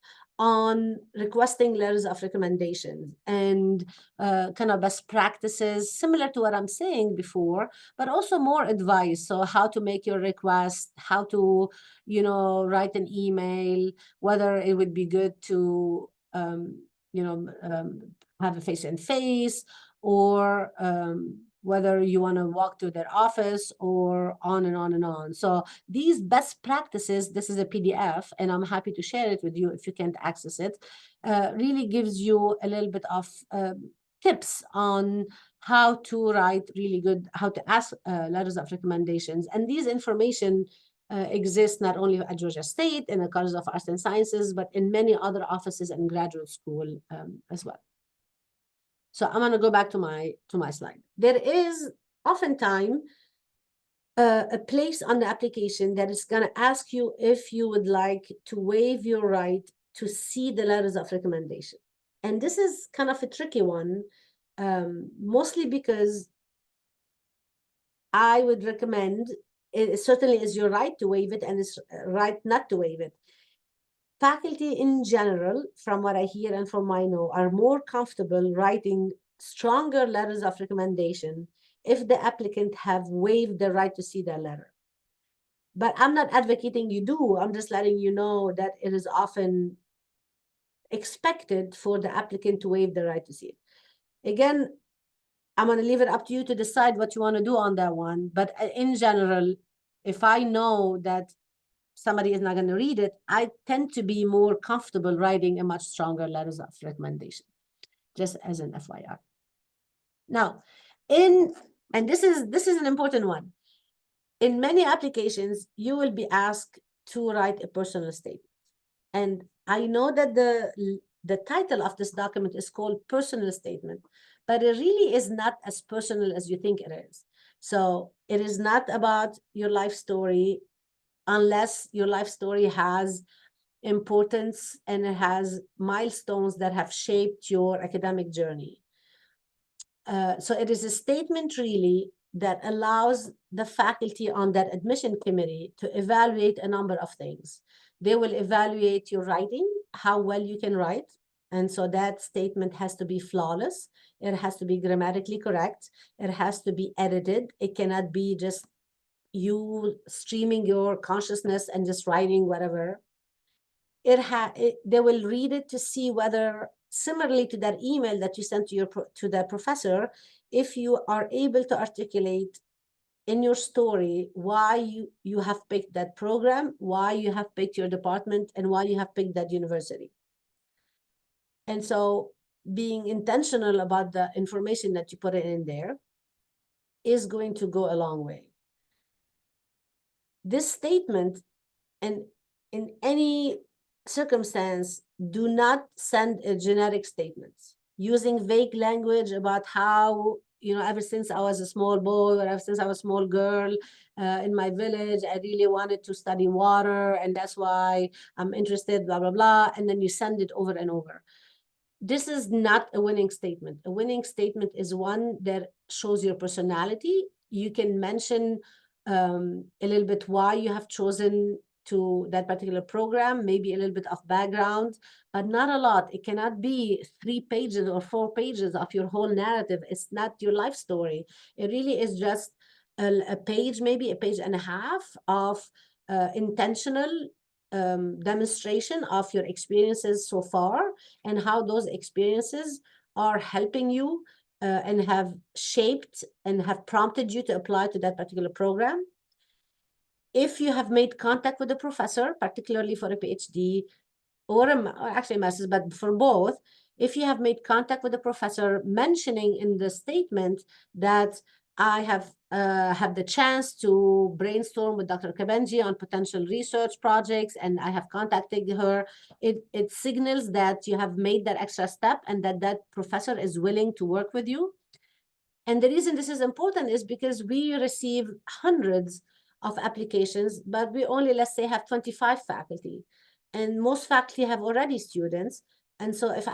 on requesting letters of recommendations and kind of best practices, similar to what I'm saying before, but also more advice. So how to make your request, how to, write an email, whether it would be good to, have a face-to-face, or whether you want to walk to their office, or on and on and on. So these best practices, this is a PDF, and I'm happy to share it with you if you can't access it, really gives you a little bit of tips on how to write really good, how to ask letters of recommendations. And these information exist not only at Georgia State in the College of Arts and Sciences, but in many other offices and graduate school as well. So I'm going to go back to my slide. There is oftentimes a place on the application that is going to ask you if you would like to waive your right to see the letters of recommendation. And this is kind of a tricky one, mostly because I would recommend, it certainly is your right to waive it, and it's right not to waive it. Faculty in general, from what I hear and from what I know, are more comfortable writing stronger letters of recommendation if the applicant have waived the right to see their letter. But I'm not advocating you do. I'm just letting you know that it is often expected for the applicant to waive the right to see it. Again, I'm going to leave it up to you to decide what you want to do on that one. But in general, if I know that somebody is not going to read it, I tend to be more comfortable writing a much stronger letters of recommendation, just as an FYI. Now, and this is an important one. In many applications, you will be asked to write a personal statement. And I know that the title of this document is called personal statement, but it really is not as personal as you think it is. So it is not about your life story, unless your life story has importance and it has milestones that have shaped your academic journey. So it is a statement really that allows the faculty on that admission committee to evaluate a number of things. They will evaluate your writing, how well you can write. And so that statement has to be flawless. It has to be grammatically correct. It has to be edited. It cannot be just you streaming your consciousness and just writing whatever. They will read it to see whether, similarly to that email that you sent to the professor, if you are able to articulate in your story why you have picked that program, why you have picked your department, and why you have picked that university. And so being intentional about the information that you put in there is going to go a long way. This statement, and in any circumstance, do not send a generic statement using vague language about how, ever since I was a small boy or ever since I was a small girl in my village, I really wanted to study water, and that's why I'm interested, blah, blah, blah. And then you send it over and over. This is not a winning statement. A winning statement is one that shows your personality. You can mention a little bit why you have chosen to that particular program, maybe a little bit of background, but not a lot. It cannot be 3 pages or 4 pages of your whole narrative. It's not your life story. It really is just a page, maybe a page and a half of intentional demonstration of your experiences so far and how those experiences are helping you and have shaped and have prompted you to apply to that particular program. If you have made contact with a professor, particularly for a PhD or actually a master's, but for both, if you have made contact with a professor, mentioning in the statement that I have had the chance to brainstorm with Dr. Kabengi on potential research projects, and I have contacted her, it signals that you have made that extra step and that professor is willing to work with you. And the reason this is important is because we receive hundreds of applications, but we only, let's say, have 25 faculty. And most faculty have already students. And so if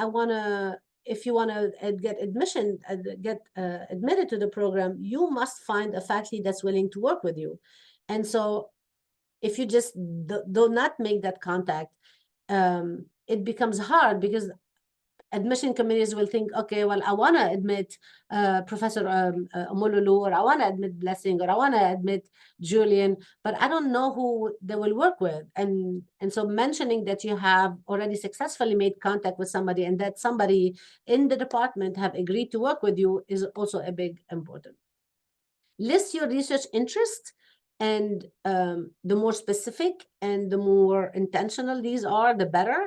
you want to get admitted to the program, you must find a faculty that's willing to work with you. And so if you just do not make that contact, it becomes hard, because admission committees will think, okay, well, I want to admit Professor Omololu, or I want to admit Blessing, or I want to admit Julian, but I don't know who they will work with. And so mentioning that you have already successfully made contact with somebody and that somebody in the department have agreed to work with you is also a big important. List your research interest, and the more specific and the more intentional these are, the better.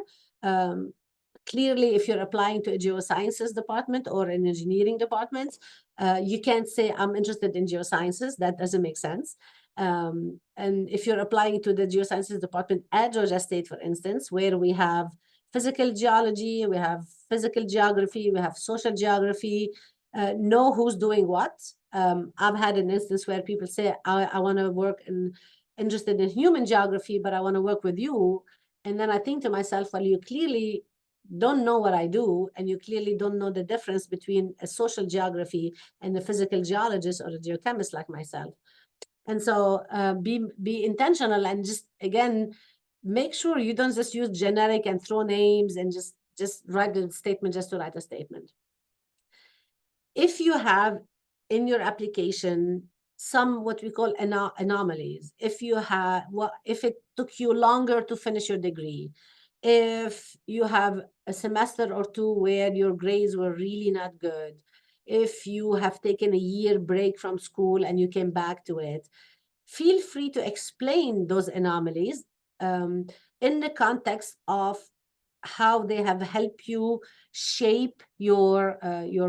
Clearly, if you're applying to a geosciences department or an engineering department, you can't say, I'm interested in geosciences. That doesn't make sense. And if you're applying to the geosciences department at Georgia State, for instance, where we have physical geology, we have physical geography, we have social geography, know who's doing what. I've had an instance where people say, I want to work interested in human geography, but I want to work with you. And then I think to myself, well, you clearly don't know what I do, and you clearly don't know the difference between a social geography and a physical geologist or a geochemist like myself. And so be intentional, and just, again, make sure you don't just use generic and throw names and just write a statement just to write a statement. If you have in your application some what we call anomalies, if it took you longer to finish your degree, if you have a semester or two where your grades were really not good, if you have taken a year break from school and you came back to it, feel free to explain those anomalies in the context of how they have helped you shape your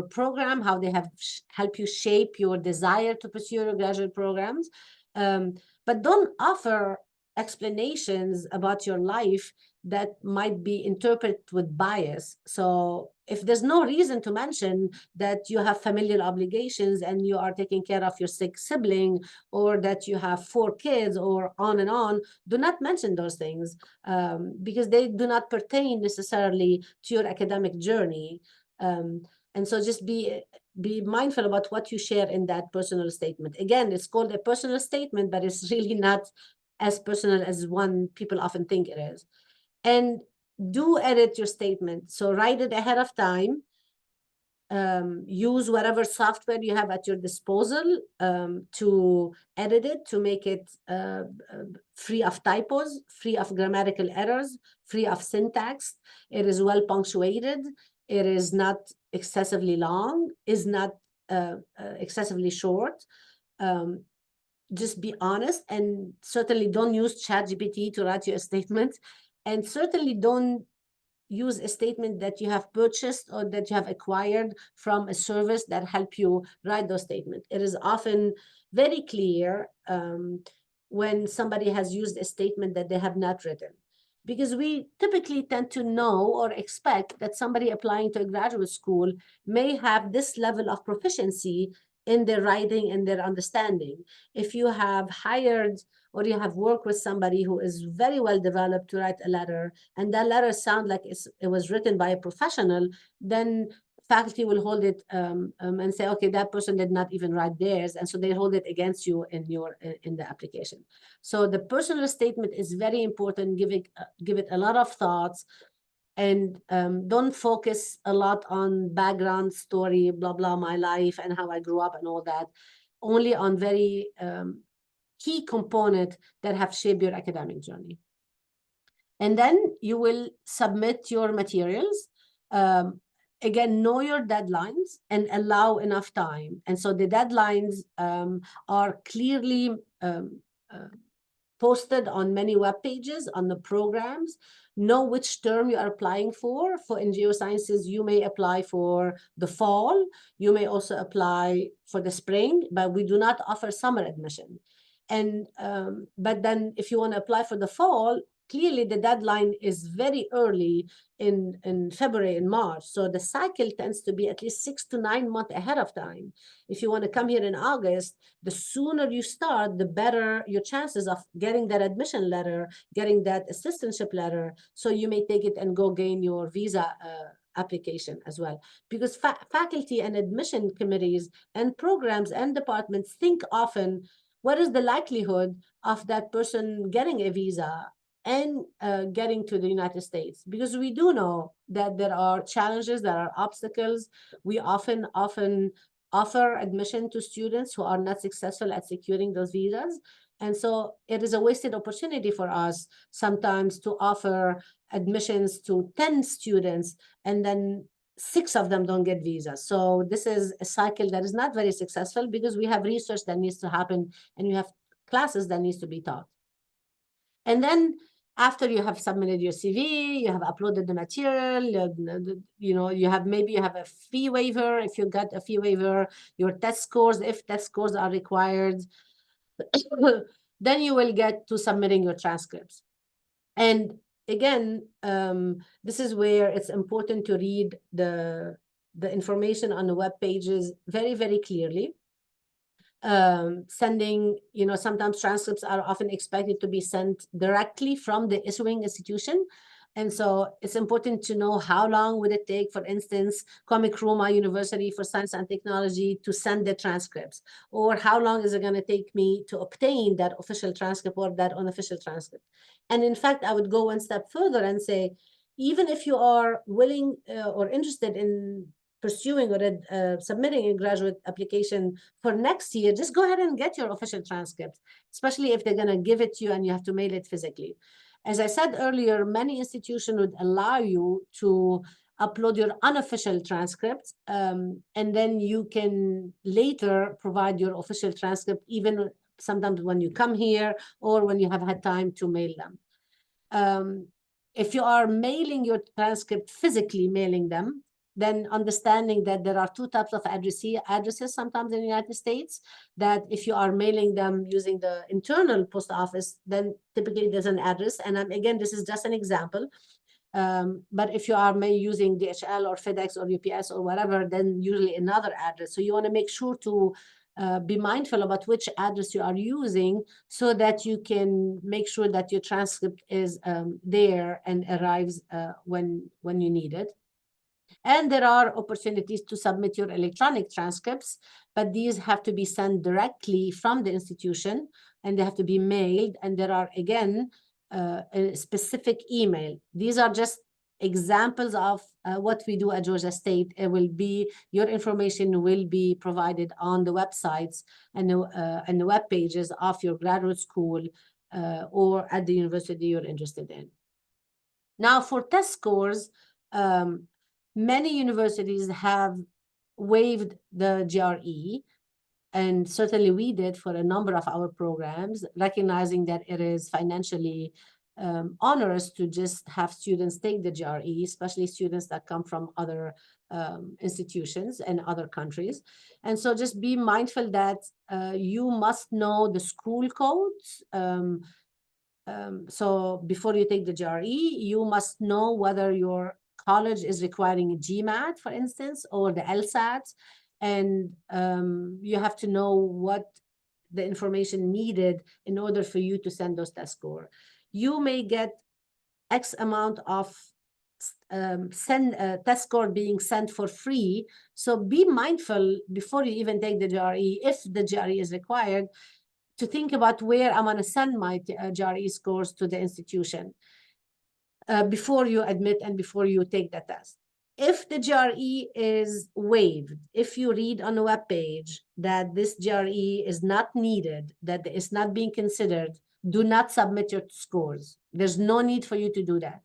program, how they have helped you shape your desire to pursue your graduate programs. But don't offer explanations about your life that might be interpreted with bias. So if there's no reason to mention that you have familial obligations and you are taking care of your sick sibling, or that you have 4 kids, or on and on, do not mention those things, because they do not pertain necessarily to your academic journey. And so just be mindful about what you share in that personal statement. Again, it's called a personal statement, but it's really not as personal as people often think it is. And do edit your statement. So write it ahead of time. Use whatever software you have at your disposal to edit it, to make it free of typos, free of grammatical errors, free of syntax. It is well punctuated. It is not excessively long, is not excessively short. Just be honest, and certainly don't use ChatGPT to write your statement, and certainly don't use a statement that you have purchased or that you have acquired from a service that help you write those statements. It is often very clear when somebody has used a statement that they have not written, because we typically tend to know or expect that somebody applying to a graduate school may have this level of proficiency in their writing and their understanding. If you have hired or you have worked with somebody who is very well developed to write a letter, and that letter sounds like it was written by a professional, then faculty will hold it and say, okay, that person did not even write theirs, and so they hold it against you in the application. So the personal statement is very important. Give it a lot of thoughts, and don't focus a lot on background story, blah blah, my life and how I grew up and all that. Only on very key component that have shaped your academic journey. And then you will submit your materials. Again, know your deadlines and allow enough time. And so the deadlines are clearly posted on many web pages, on the programs. Know which term you are applying for. For in geosciences, you may apply for the fall. You may also apply for the spring, but we do not offer summer admission. And but then if you want to apply for the fall, clearly the deadline is very early in February and March. So the cycle tends to be at least 6 to 9 months ahead of time. If you want to come here in August, the sooner you start, the better your chances of getting that admission letter, getting that assistantship letter. So you may take it and go gain your visa application as well. Because faculty and admission committees and programs and departments think often, what is the likelihood of that person getting a visa and getting to the United States? Because we do know that there are challenges, there are obstacles. We often offer admission to students who are not successful at securing those visas. And so it is a wasted opportunity for us sometimes to offer admissions to 10 students, and then 6 of them don't get visas. So this is a cycle that is not very successful, because we have research that needs to happen and you have classes that needs to be taught. And then after you have submitted your CV, you have uploaded the material, you have a fee waiver. If you got a fee waiver, your test scores, if test scores are required, then you will get to submitting your transcripts. And again, this is where it's important to read the information on the web pages very, very clearly. sending, sometimes transcripts are often expected to be sent directly from the issuing institution. And so it's important to know how long would it take, for instance, Roma University for Science and Technology to send the transcripts, or how long is it going to take me to obtain that official transcript or that unofficial transcript. And in fact, I would go one step further and say, even if you are willing or interested in pursuing or submitting a graduate application for next year, just go ahead and get your official transcript, especially if they're going to give it to you and you have to mail it physically. As I said earlier, many institutions would allow you to upload your unofficial transcript, and then you can later provide your official transcript, even sometimes when you come here or when you have had time to mail them. If you are mailing your transcript, physically mailing them, then understanding that there are two types of addresses sometimes in the United States, that if you are mailing them using the internal post office, then typically there's an address. And again, this is just an example. But if you are using DHL or FedEx or UPS or whatever, then usually another address. So you want to make sure to be mindful about which address you are using, so that you can make sure that your transcript is there and arrives when you need it. And there are opportunities to submit your electronic transcripts, but these have to be sent directly from the institution, and they have to be mailed. And there are, again, a specific email. These are just examples of what we do at Georgia State. It will be, your information will be provided on the websites and the web pages of your graduate school or at the university you're interested in. Now, for test scores, many universities have waived the GRE, and certainly we did for a number of our programs, recognizing that it is financially onerous to just have students take the GRE, especially students that come from other institutions and other countries. And so just be mindful that you must know the school codes. So before you take the GRE, you must know whether your college is requiring a GMAT, for instance, or the LSAT. And you have to know what the information needed in order for you to send those test scores. You may get X amount of test score being sent for free. So be mindful before you even take the GRE, if the GRE is required, to think about where I'm going to send my GRE scores to the institution before you admit and before you take the test. If the GRE is waived, if you read on the web page that this GRE is not needed, that it's not being considered, do not submit your scores. There's no need for you to do that.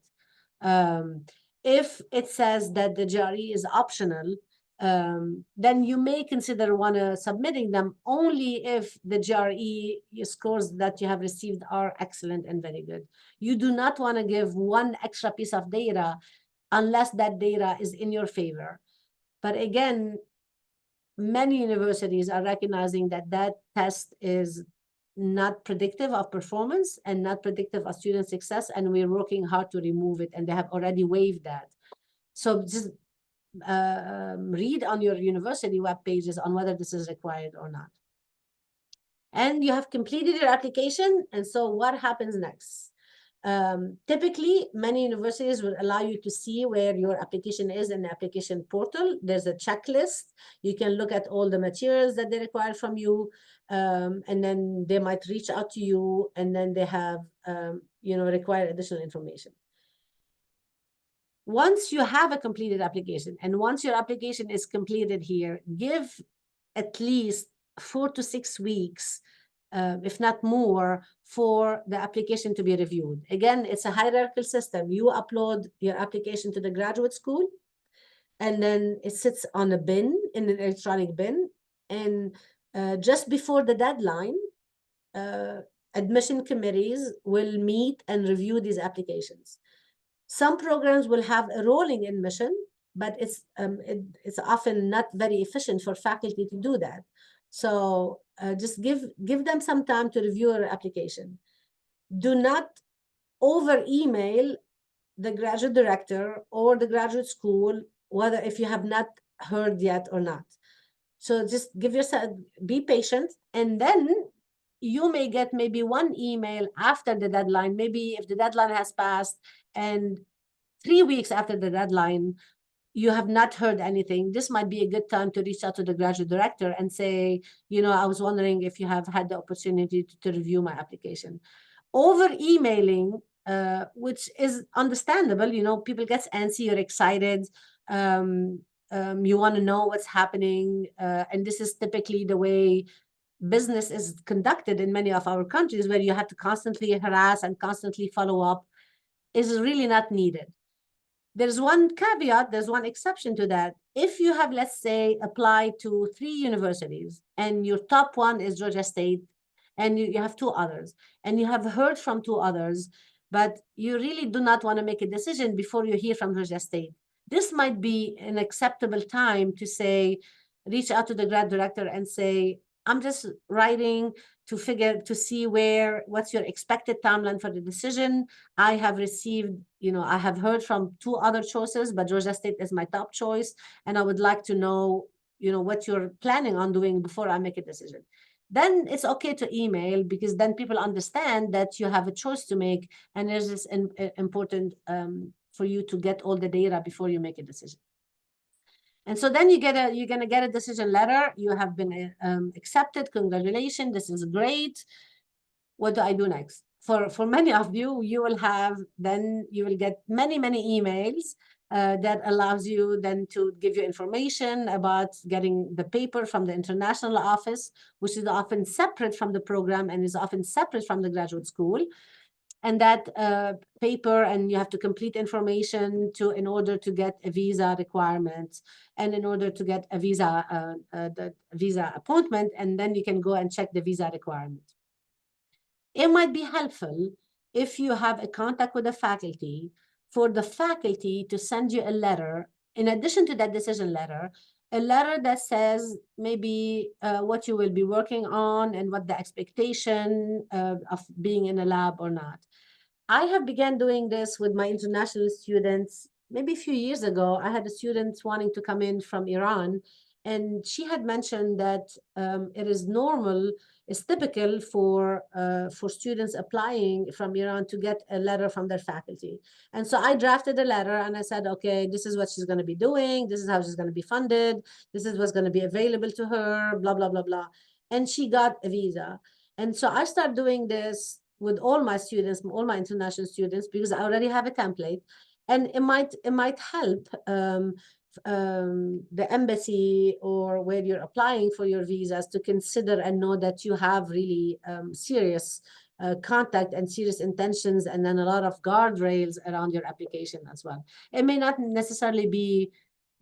If it says that the GRE is optional, then you may consider submitting them only if the GRE scores that you have received are excellent and very good. You do not want to give one extra piece of data unless that data is in your favor. But again, many universities are recognizing that that test is not predictive of performance and not predictive of student success, and we're working hard to remove it, and they have already waived that. So just read on your university web pages on whether this is required or not. And you have completed your application, and so what happens next? Typically, many universities will allow you to see where your application is in the application portal. There's a checklist. You can look at all the materials that they require from you, and then they might reach out to you, and then they have, require additional information. Once you have a completed application, and once your application is completed here, give at least 4 to 6 weeks, if not more, for the application to be reviewed. Again, it's a hierarchical system. You upload your application to the graduate school, and then it sits on a bin, in an electronic bin. And just before the deadline, admission committees will meet and review these applications. Some programs will have a rolling admission, but it's often not very efficient for faculty to do that. So just give them some time to review your application. Do not over email the graduate director or the graduate school, whether if you have not heard yet or not. So just give yourself, be patient, and then you may get maybe one email after the deadline. Maybe if the deadline has passed and 3 weeks after the deadline, you have not heard anything, this might be a good time to reach out to the graduate director and say, I was wondering if you have had the opportunity to review my application. Over emailing, which is understandable, people get antsy, you're excited, you want to know what's happening, and this is typically the way business is conducted in many of our countries, where you have to constantly harass and constantly follow up, is really not needed. There's one caveat, there's one exception to that. If you have, let's say, applied to 3 universities and your top one is Georgia State, and you have 2 others, and you have heard from 2 others, but you really do not want to make a decision before you hear from Georgia State, this might be an acceptable time to say, reach out to the grad director and say, I'm just writing to see what's your expected timeline for the decision. I have received, I have heard from 2 other choices, but Georgia State is my top choice. And I would like to know, what you're planning on doing before I make a decision. Then it's okay to email, because then people understand that you have a choice to make. And there's this important for you to get all the data before you make a decision. And so then you're going to get a decision letter. You have been accepted. Congratulations. This is great. What do I do next? For many of you, you will get many, many emails that allows you then to give you information about getting the paper from the international office, which is often separate from the program and is often separate from the graduate school. And that paper, and you have to complete information in order to get a visa requirement, and in order to get a the visa appointment, and then you can go and check the visa requirement. It might be helpful if you have a contact with the faculty, for the faculty to send you a letter, in addition to that decision letter, a letter that says maybe what you will be working on and what the expectation of being in a lab or not. I have began doing this with my international students. Maybe a few years ago, I had a student wanting to come in from Iran, and she had mentioned that it is normal, it's typical for students applying from Iran to get a letter from their faculty. And so I drafted a letter and I said, okay, this is what she's going to be doing. This is how she's going to be funded. This is what's going to be available to her, blah, blah, blah, blah. And she got a visa. And so I started doing this with all my students, all my international students, because I already have a template. And it might help the embassy or where you're applying for your visas to consider and know that you have really serious contact and serious intentions, and then a lot of guardrails around your application as well. It may not necessarily be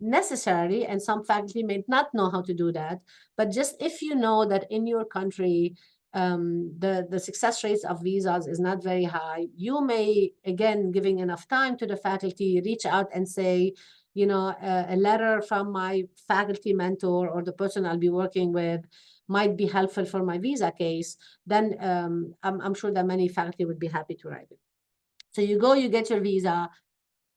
necessary, and some faculty may not know how to do that, but just if you know that in your country, the success rates of visas is not very high, you may, again, giving enough time to the faculty, reach out and say, a letter from my faculty mentor or the person I'll be working with might be helpful for my visa case. Then I'm sure that many faculty would be happy to write it. So you go, you get your visa,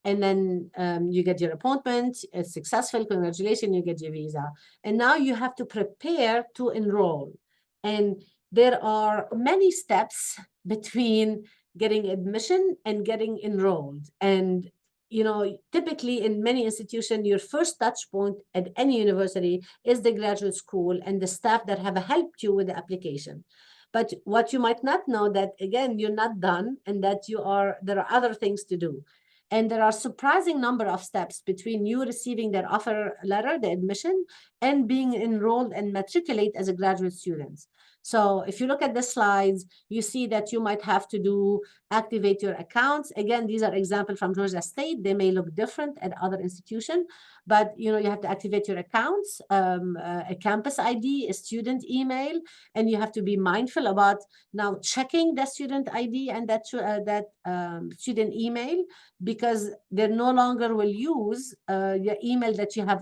and then you get your appointment. It's successful. Congratulations, you get your visa. And now you have to prepare to enroll. And there are many steps between getting admission and getting enrolled. And typically in many institutions, your first touch point at any university is the graduate school and the staff that have helped you with the application. But what you might not know, that again, you're not done, and that there are other things to do. And there are surprising number of steps between you receiving their offer letter, the admission, and being enrolled and matriculate as a graduate student. So if you look at the slides, you see that you might have to activate your accounts. Again, these are examples from Georgia State. They may look different at other institutions, but you have to activate your accounts, a campus ID, a student email, and you have to be mindful about now checking the student ID and that student email, because they no longer will use your email that you have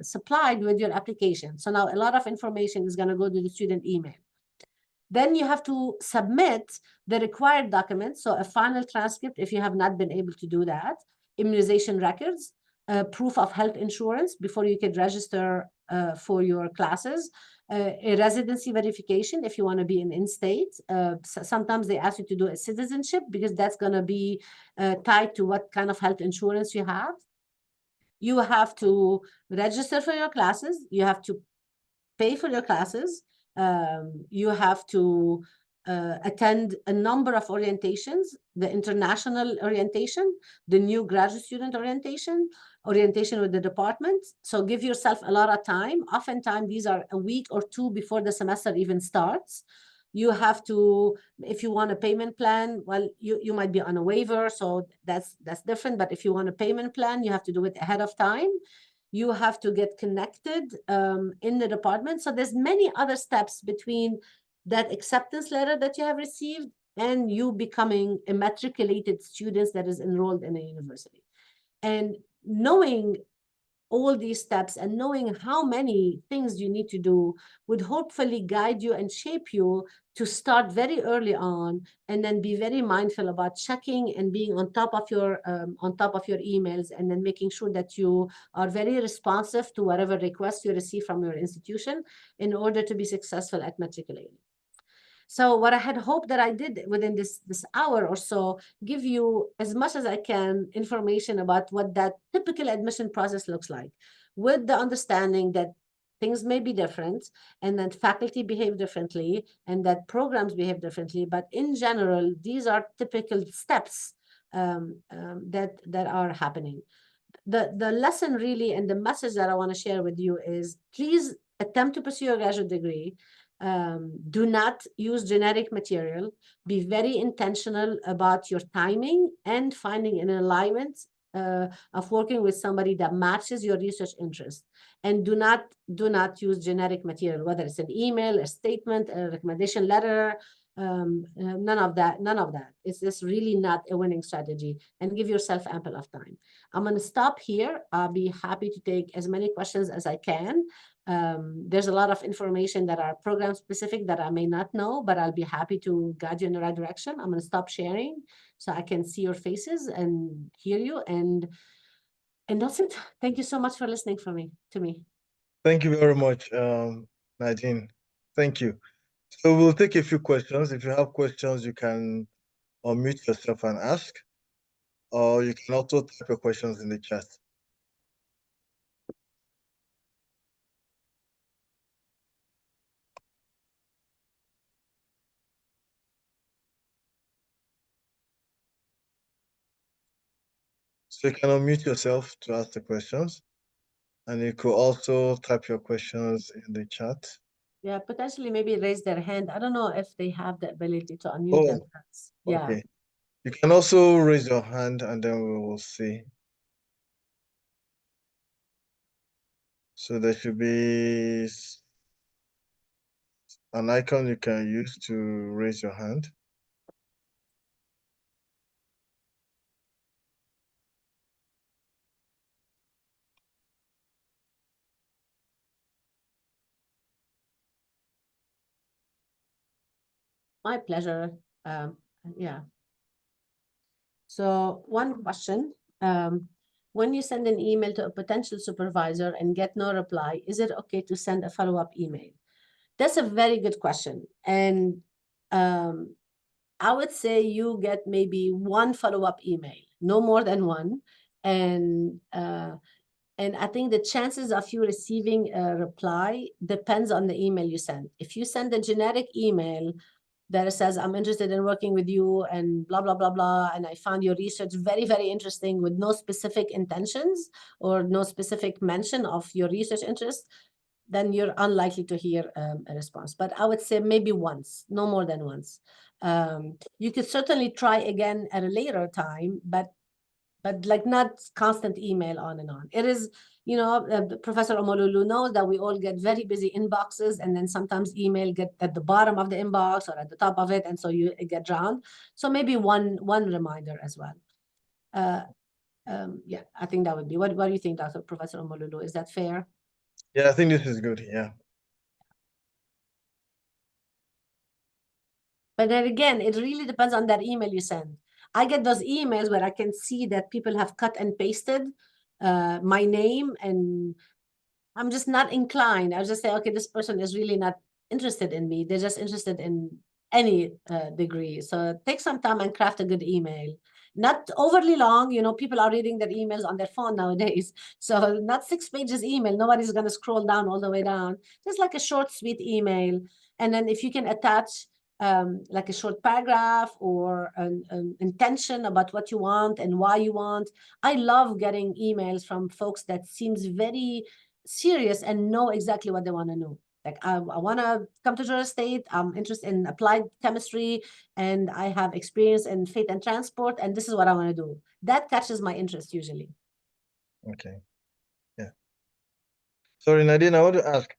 supplied with your application. So now a lot of information is going to go to the student email. Then you have to submit the required documents. So a final transcript, if you have not been able to do that, immunization records, proof of health insurance before you could register for your classes, a residency verification if you want to be in in-state. Sometimes they ask you to do a citizenship because that's going to be tied to what kind of health insurance you have. You have to register for your classes. You have to pay for your classes. You have to attend a number of orientations, the international orientation, the new graduate student orientation with the department. So give yourself a lot of time. Oftentimes, these are a week or two before the semester even starts. You have to, if you want a payment plan, well, you might be on a waiver, so that's different. But if you want a payment plan, you have to do it ahead of time. You have to get connected in the department. So there's many other steps between that acceptance letter that you have received and you becoming a matriculated student that is enrolled in a university. And knowing all these steps and knowing how many things you need to do would hopefully guide you and shape you to start very early on, and then be very mindful about checking and being on top of your emails, and then making sure that you are very responsive to whatever requests you receive from your institution in order to be successful at matriculating. So what I had hoped that I did within this hour or so, give you as much as I can information about what that typical admission process looks like, with the understanding that things may be different and that faculty behave differently and that programs behave differently. But in general, these are typical steps that are happening. The lesson really and the message that I want to share with you is, please attempt to pursue your graduate degree. Do not use generic material. Be very intentional about your timing and finding an alignment of working with somebody that matches your research interest. And do not use generic material, whether it's an email, a statement, a recommendation letter. None of that. It's just really not a winning strategy, and give yourself ample of time. I'm going to stop here. I'll be happy to take as many questions as I can. There's a lot of information that are program specific that I may not know, but I'll be happy to guide you in the right direction. I'm going to stop sharing so I can see your faces and hear you. And that's it. Thank you so much for listening to me. Thank you very much, Nadine. Thank you. So we'll take a few questions. If you have questions, you can unmute yourself and ask, or you can also type your questions in the chat. So you can unmute yourself to ask the questions, and you could also type your questions in the chat. Yeah, potentially maybe raise their hand. I don't know if they have the ability to unmute themselves. Yeah. Okay. You can also raise your hand and then we will see. So there should be an icon you can use to raise your hand. My pleasure. Yeah. So one question, when you send an email to a potential supervisor and get no reply, is it okay to send a follow-up email? That's a very good question. And I would say you get maybe one follow-up email, no more than one. And I think the chances of you receiving a reply depends on the email you send. If you send a generic email that says, I'm interested in working with you and blah, blah, blah, blah, and I found your research very, very interesting with no specific intentions or no specific mention of your research interest, then you're unlikely to hear a response. But I would say maybe once, no more than once. You could certainly try again at a later time, but like not constant email on and on. It is, Professor Omololu knows that we all get very busy inboxes, and then sometimes email get at the bottom of the inbox or at the top of it, and so you get drowned. So maybe one reminder as well. Yeah, I think that would be. What do you think, Dr. Professor Omololu? Is that fair? Yeah, I think this is good. Yeah. But then again, it really depends on that email you send. I get those emails where I can see that people have cut and pasted my name, and I'm just not inclined. I'll just say, okay, this person is really not interested in me. They're just interested in any degree. So take some time and craft a good email. Not overly long. You know, people are reading their emails on their phone nowadays. So not 6 pages email. Nobody's going to scroll down all the way down. Just like a short, sweet email. And then if you can attach like a short paragraph or an intention about what you want and why you want. I love getting emails from folks that seems very serious and know exactly what they want to know. Like, I want to come to Georgia State. I'm interested in applied chemistry, and I have experience in freight and transport, and this is what I want to do. That catches my interest usually. Okay. Yeah. Sorry, Nadine, I want to ask,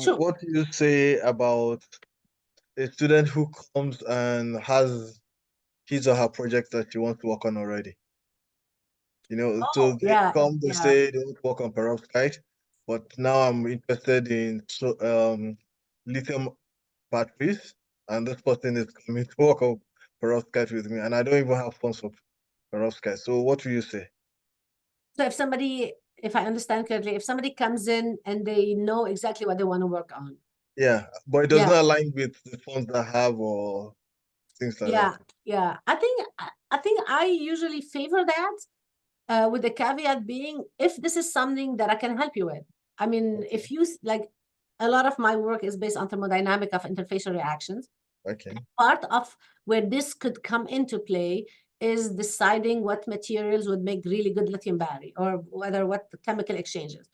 Sure. what do you say about a student who comes and has his or her project that she wants to work on already? You know, so they Yeah, come, they yeah. say they want to work on perovskite, but now I'm interested in lithium batteries, and this person is coming to work on perovskite with me, and I don't even have funds for perovskite. So what will you say? So if somebody, if I understand correctly, if somebody comes in and they know exactly what they want to work on. Yeah, but it does Yeah. not align with the funds that I have or things like Yeah, that. yeah. I think I usually favor that, with the caveat being, if this is something that I can help you with. I mean, if you like, a lot of my work is based on thermodynamic of interfacial reactions. Okay. Part of where this could come into play is deciding what materials would make really good lithium battery, or whether what the chemical exchanges.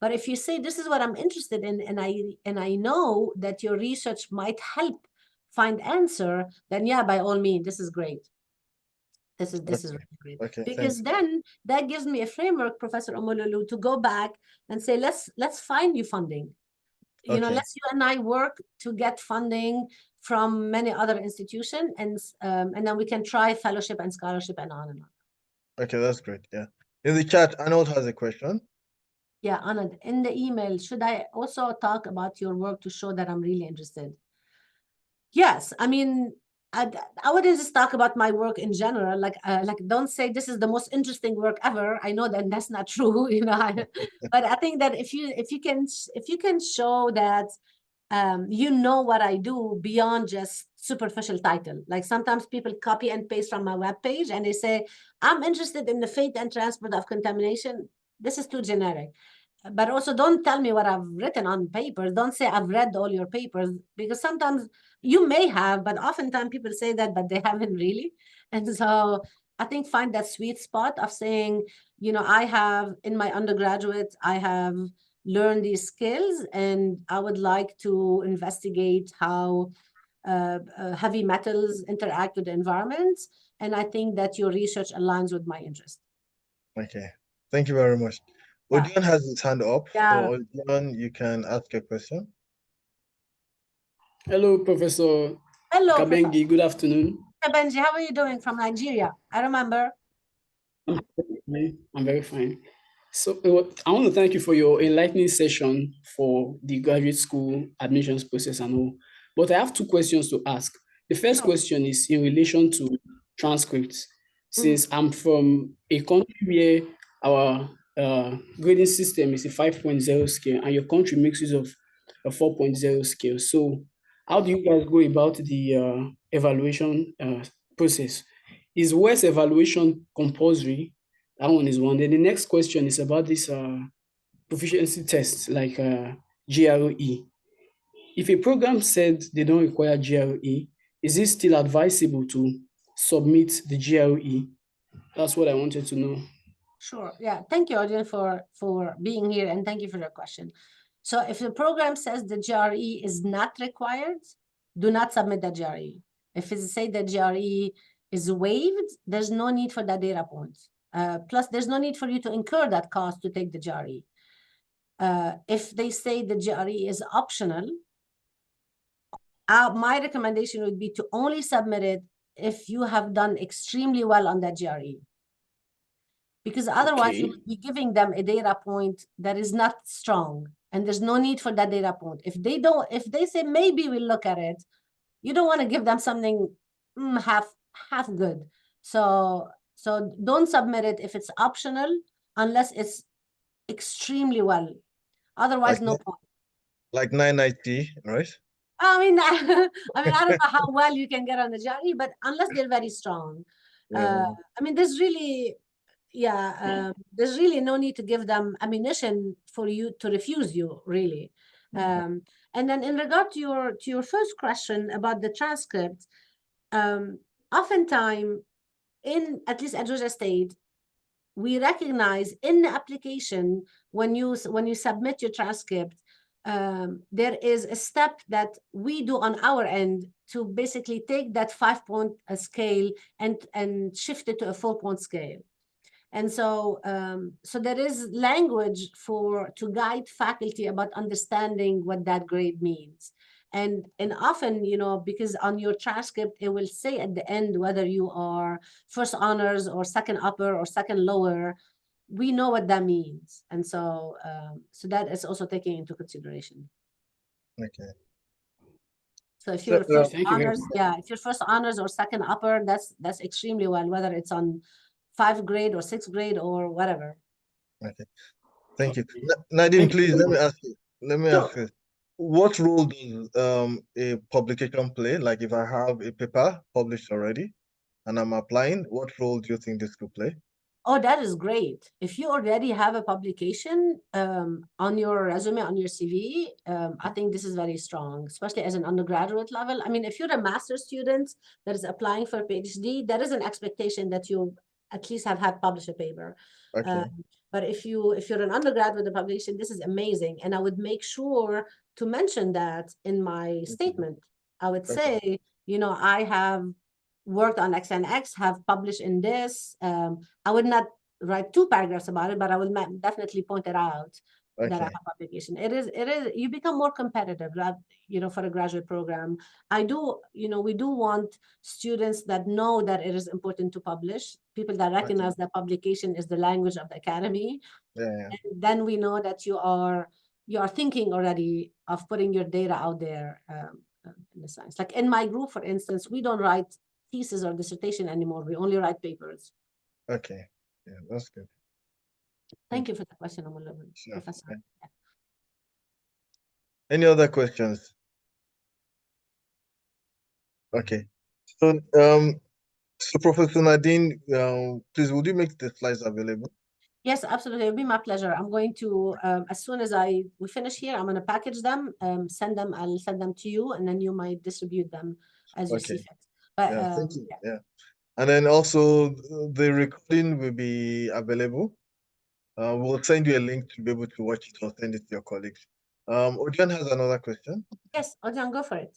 But if you say this is what I'm interested in, and I know that your research might help find answer, then yeah, by all means, this is great. This is Okay. really great. Okay, Because thanks. then that gives me a framework, Professor Omololu, to go back and say, let's find you funding. You know, Okay. let's you and I work to get funding from many other institutions, and then we can try fellowship and scholarship and on and on. Okay, that's great. Yeah. In the chat, Arnold has a question. Yeah, Anand, in the email, should I also talk about your work to show that I'm really interested? Yes, I mean, I would just talk about my work in general. Like don't say this is the most interesting work ever. I know that that's not true, you know. But I think that if you can show that you know what I do beyond just superficial title. Like sometimes people copy and paste from my webpage and they say, I'm interested in the fate and transport of contamination. This is too generic. But also don't tell me what I've written on papers. Don't say I've read all your papers, because sometimes you may have, but oftentimes people say that, but they haven't really. And so I think find that sweet spot of saying, you know, I have in my undergraduate, I have learned these skills, and I would like to investigate how heavy metals interact with the environment. And I think that your research aligns with my interest. Okay. Thank you very much. Yeah. Odion has his hand up. Yeah. So Odion, you can ask a question. Hello, Professor Hello, Professor Kabengi. Good afternoon. Benji. How are you doing from Nigeria? I remember. I'm very fine. So I want to thank you for your enlightening session for the graduate school admissions process and all. But I have two questions to ask. The first Sure. question is in relation to transcripts. Mhm. Since I'm from a country where our grading system is a 5.0 scale and your country makes use of a 4.0 scale. So how do you guys go about the evaluation process? Is West evaluation compulsory? That one is one. Then the next question is about this proficiency test, like GRE. If a program said they don't require GRE, is it still advisable to submit the GRE? That's what I wanted to know. Sure. Yeah. Thank you, Audrey, for being here, and thank you for your question. So if the program says the GRE is not required, do not submit the GRE. If it say the GRE is waived, there's no need for that data point. Plus, there's no need for you to incur that cost to take the GRE. If they say the GRE is optional, my recommendation would be to only submit it if you have done extremely well on that GRE. Because otherwise you Okay. would be giving them a data point that is not strong, and there's no need for that data point. If they say maybe we'll look at it, you don't want to give them something half good. So don't submit it if it's optional, unless it's extremely well. Otherwise, Like no point. like 990, right? I mean, I don't know how well you can get on the GRE, but unless they're very strong. Yeah. I mean, there's really no need to give them ammunition for you to refuse you, really. And then in regard to your first question about the transcript, oftentimes in, at least at Georgia State, we recognize in the application when you submit your transcript, there is a step that we do on our end to basically take that 5-point scale and shift it to a 4-point scale. And so, so there is language to guide faculty about understanding what that grade means. And often, you know, because on your transcript, it will say at the end whether you are first honors or second upper or second lower. We know what that means. And so, so that is also taken into consideration. Okay. So if you're So, first thank you very honors, yeah, if you're first honors or second upper, that's extremely well, whether it's on 5th grade or 6th grade or whatever. Okay. Thank you. Nadine, Thank you please very let me much. ask you. Let me Sure. ask you. What role does a publication play? Like if I have a paper published already and I'm applying, what role do you think this could play? Oh, that is great. If you already have a publication on your resume, on your CV, I think this is very strong, especially as an undergraduate level. I mean, if you're a master's student that is applying for a PhD, there is an expectation that you at least have had published a paper. Okay. But if you're an undergrad with a publication, this is amazing. And I would make sure to mention that in my statement. I would Okay. say, you know, I have worked on X and X, have published in this. I would not write 2 paragraphs about it, but I will definitely point it out that I Okay. have publication. It is, you become more competitive, you know, for a graduate program. You know, we do want students that know that it is important to publish, people that recognize that publication is the language of the academy. Yeah. And then we know that you are thinking already of putting your data out there in the science. Like in my group, for instance, we don't write thesis or dissertation anymore. We only write papers. Okay. Yeah, that's good. Thank you for the question, Sure. Professor. Yeah. Any other questions? Okay. So Professor Nadine, please would you make the slides available? Yes, absolutely. It'll be my pleasure. I'm going to, as soon as we finish here, I'm going to package them, I'll send them to you, and then you might distribute them as you see Okay. fit. But Yeah, thank you. Yeah. And then also the recording will be available. We'll send you a link to be able to watch it or send it to your colleagues. Ojan has another question. Yes, Ojan, go for it.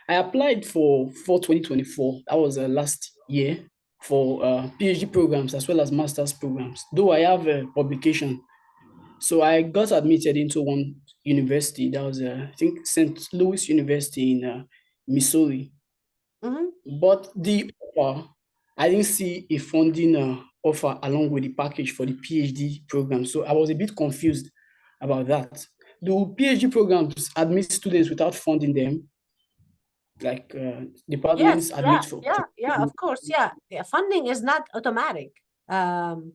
I applied for 2024. That was last year for PhD programs as well as master's programs. Though I have a publication, so I got admitted into one university. That was I think St. Louis University in Missouri. But the offer, I didn't see a funding offer along with the package for the PhD program. So I was a bit confused about that. Do PhD programs admit students without funding them? Like departments Yes, admit for of course, yeah. Funding is not automatic, and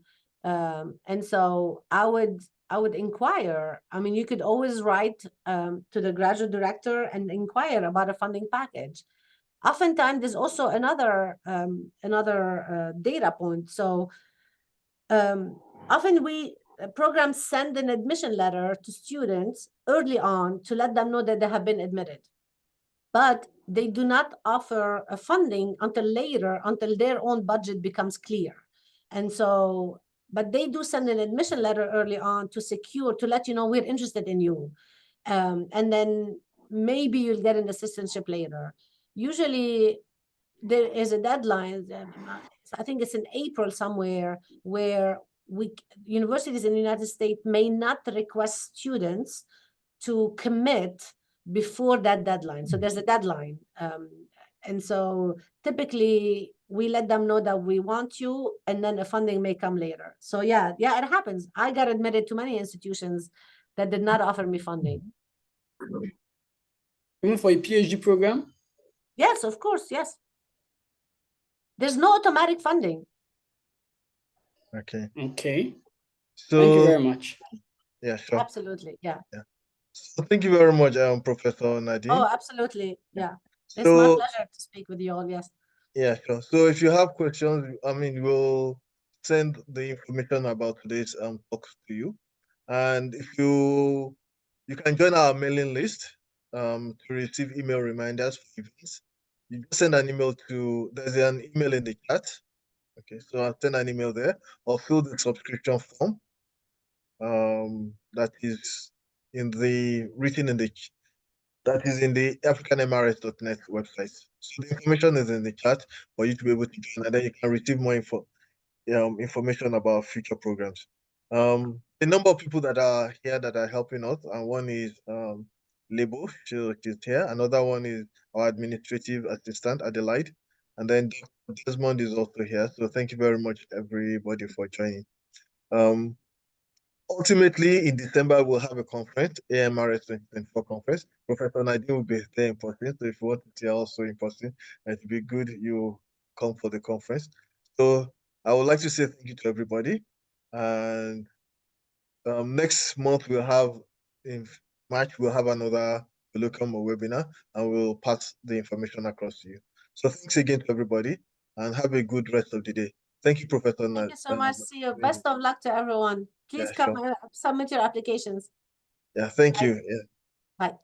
so I would inquire. I mean, you could always write to the graduate director and inquire about a funding package. Oftentimes, there's also another data point. So often programs send an admission letter to students early on to let them know that they have been admitted. But they do not offer a funding until later, until their own budget becomes clear. And so, but they do send an admission letter early on to let you know we're interested in you. And then maybe you'll get an assistantship later. Usually there is a deadline. I think it's in April somewhere where universities in the United States may not request students to commit before that deadline. So there's a deadline. And so typically we let them know that we want you, and then the funding may come later. So yeah, it happens. I got admitted to many institutions that did not offer me funding. even for a PhD program? Yes, of course, yes. There's no automatic funding. Okay. Okay. So Thank you very much. yeah, sure. Absolutely. Yeah. Yeah. So thank you very much, Professor Nadine. Oh, absolutely. Yeah. It's So my pleasure to speak with you all. Yes. yeah, sure. So if you have questions, I mean, we'll send the information about today's talks to you, and if you can join our mailing list to receive email reminders for events. You just send an email to, there's an email in the chat. Okay, so I'll send an email there, or fill the subscription form that is written in the africanmrs.net website. So the information is in the chat for you to be able to join, and then you can receive more information about future programs. The number of people that are here that are helping us, and one is Lebo, she's here. Another one is our administrative assistant, Adelaide, and then Desmond is also here. So thank you very much, everybody, for joining. Ultimately, in December, we'll have a conference, AMRS 2024 conference. Professor Nadine will be there in person. So if you want to see also in person, it would be good you come for the conference. So I would like to say thank you to everybody. And next month, in March, we'll have another Welcome webinar, and we'll pass the information across to you. So thanks again to everybody, and have a good rest of the day. Thank you, Professor Nadine. Thank you so much. See you. Best of luck to everyone. Please Yeah, come sure. submit your applications. Yeah, thank Bye. you. Yeah. Bye.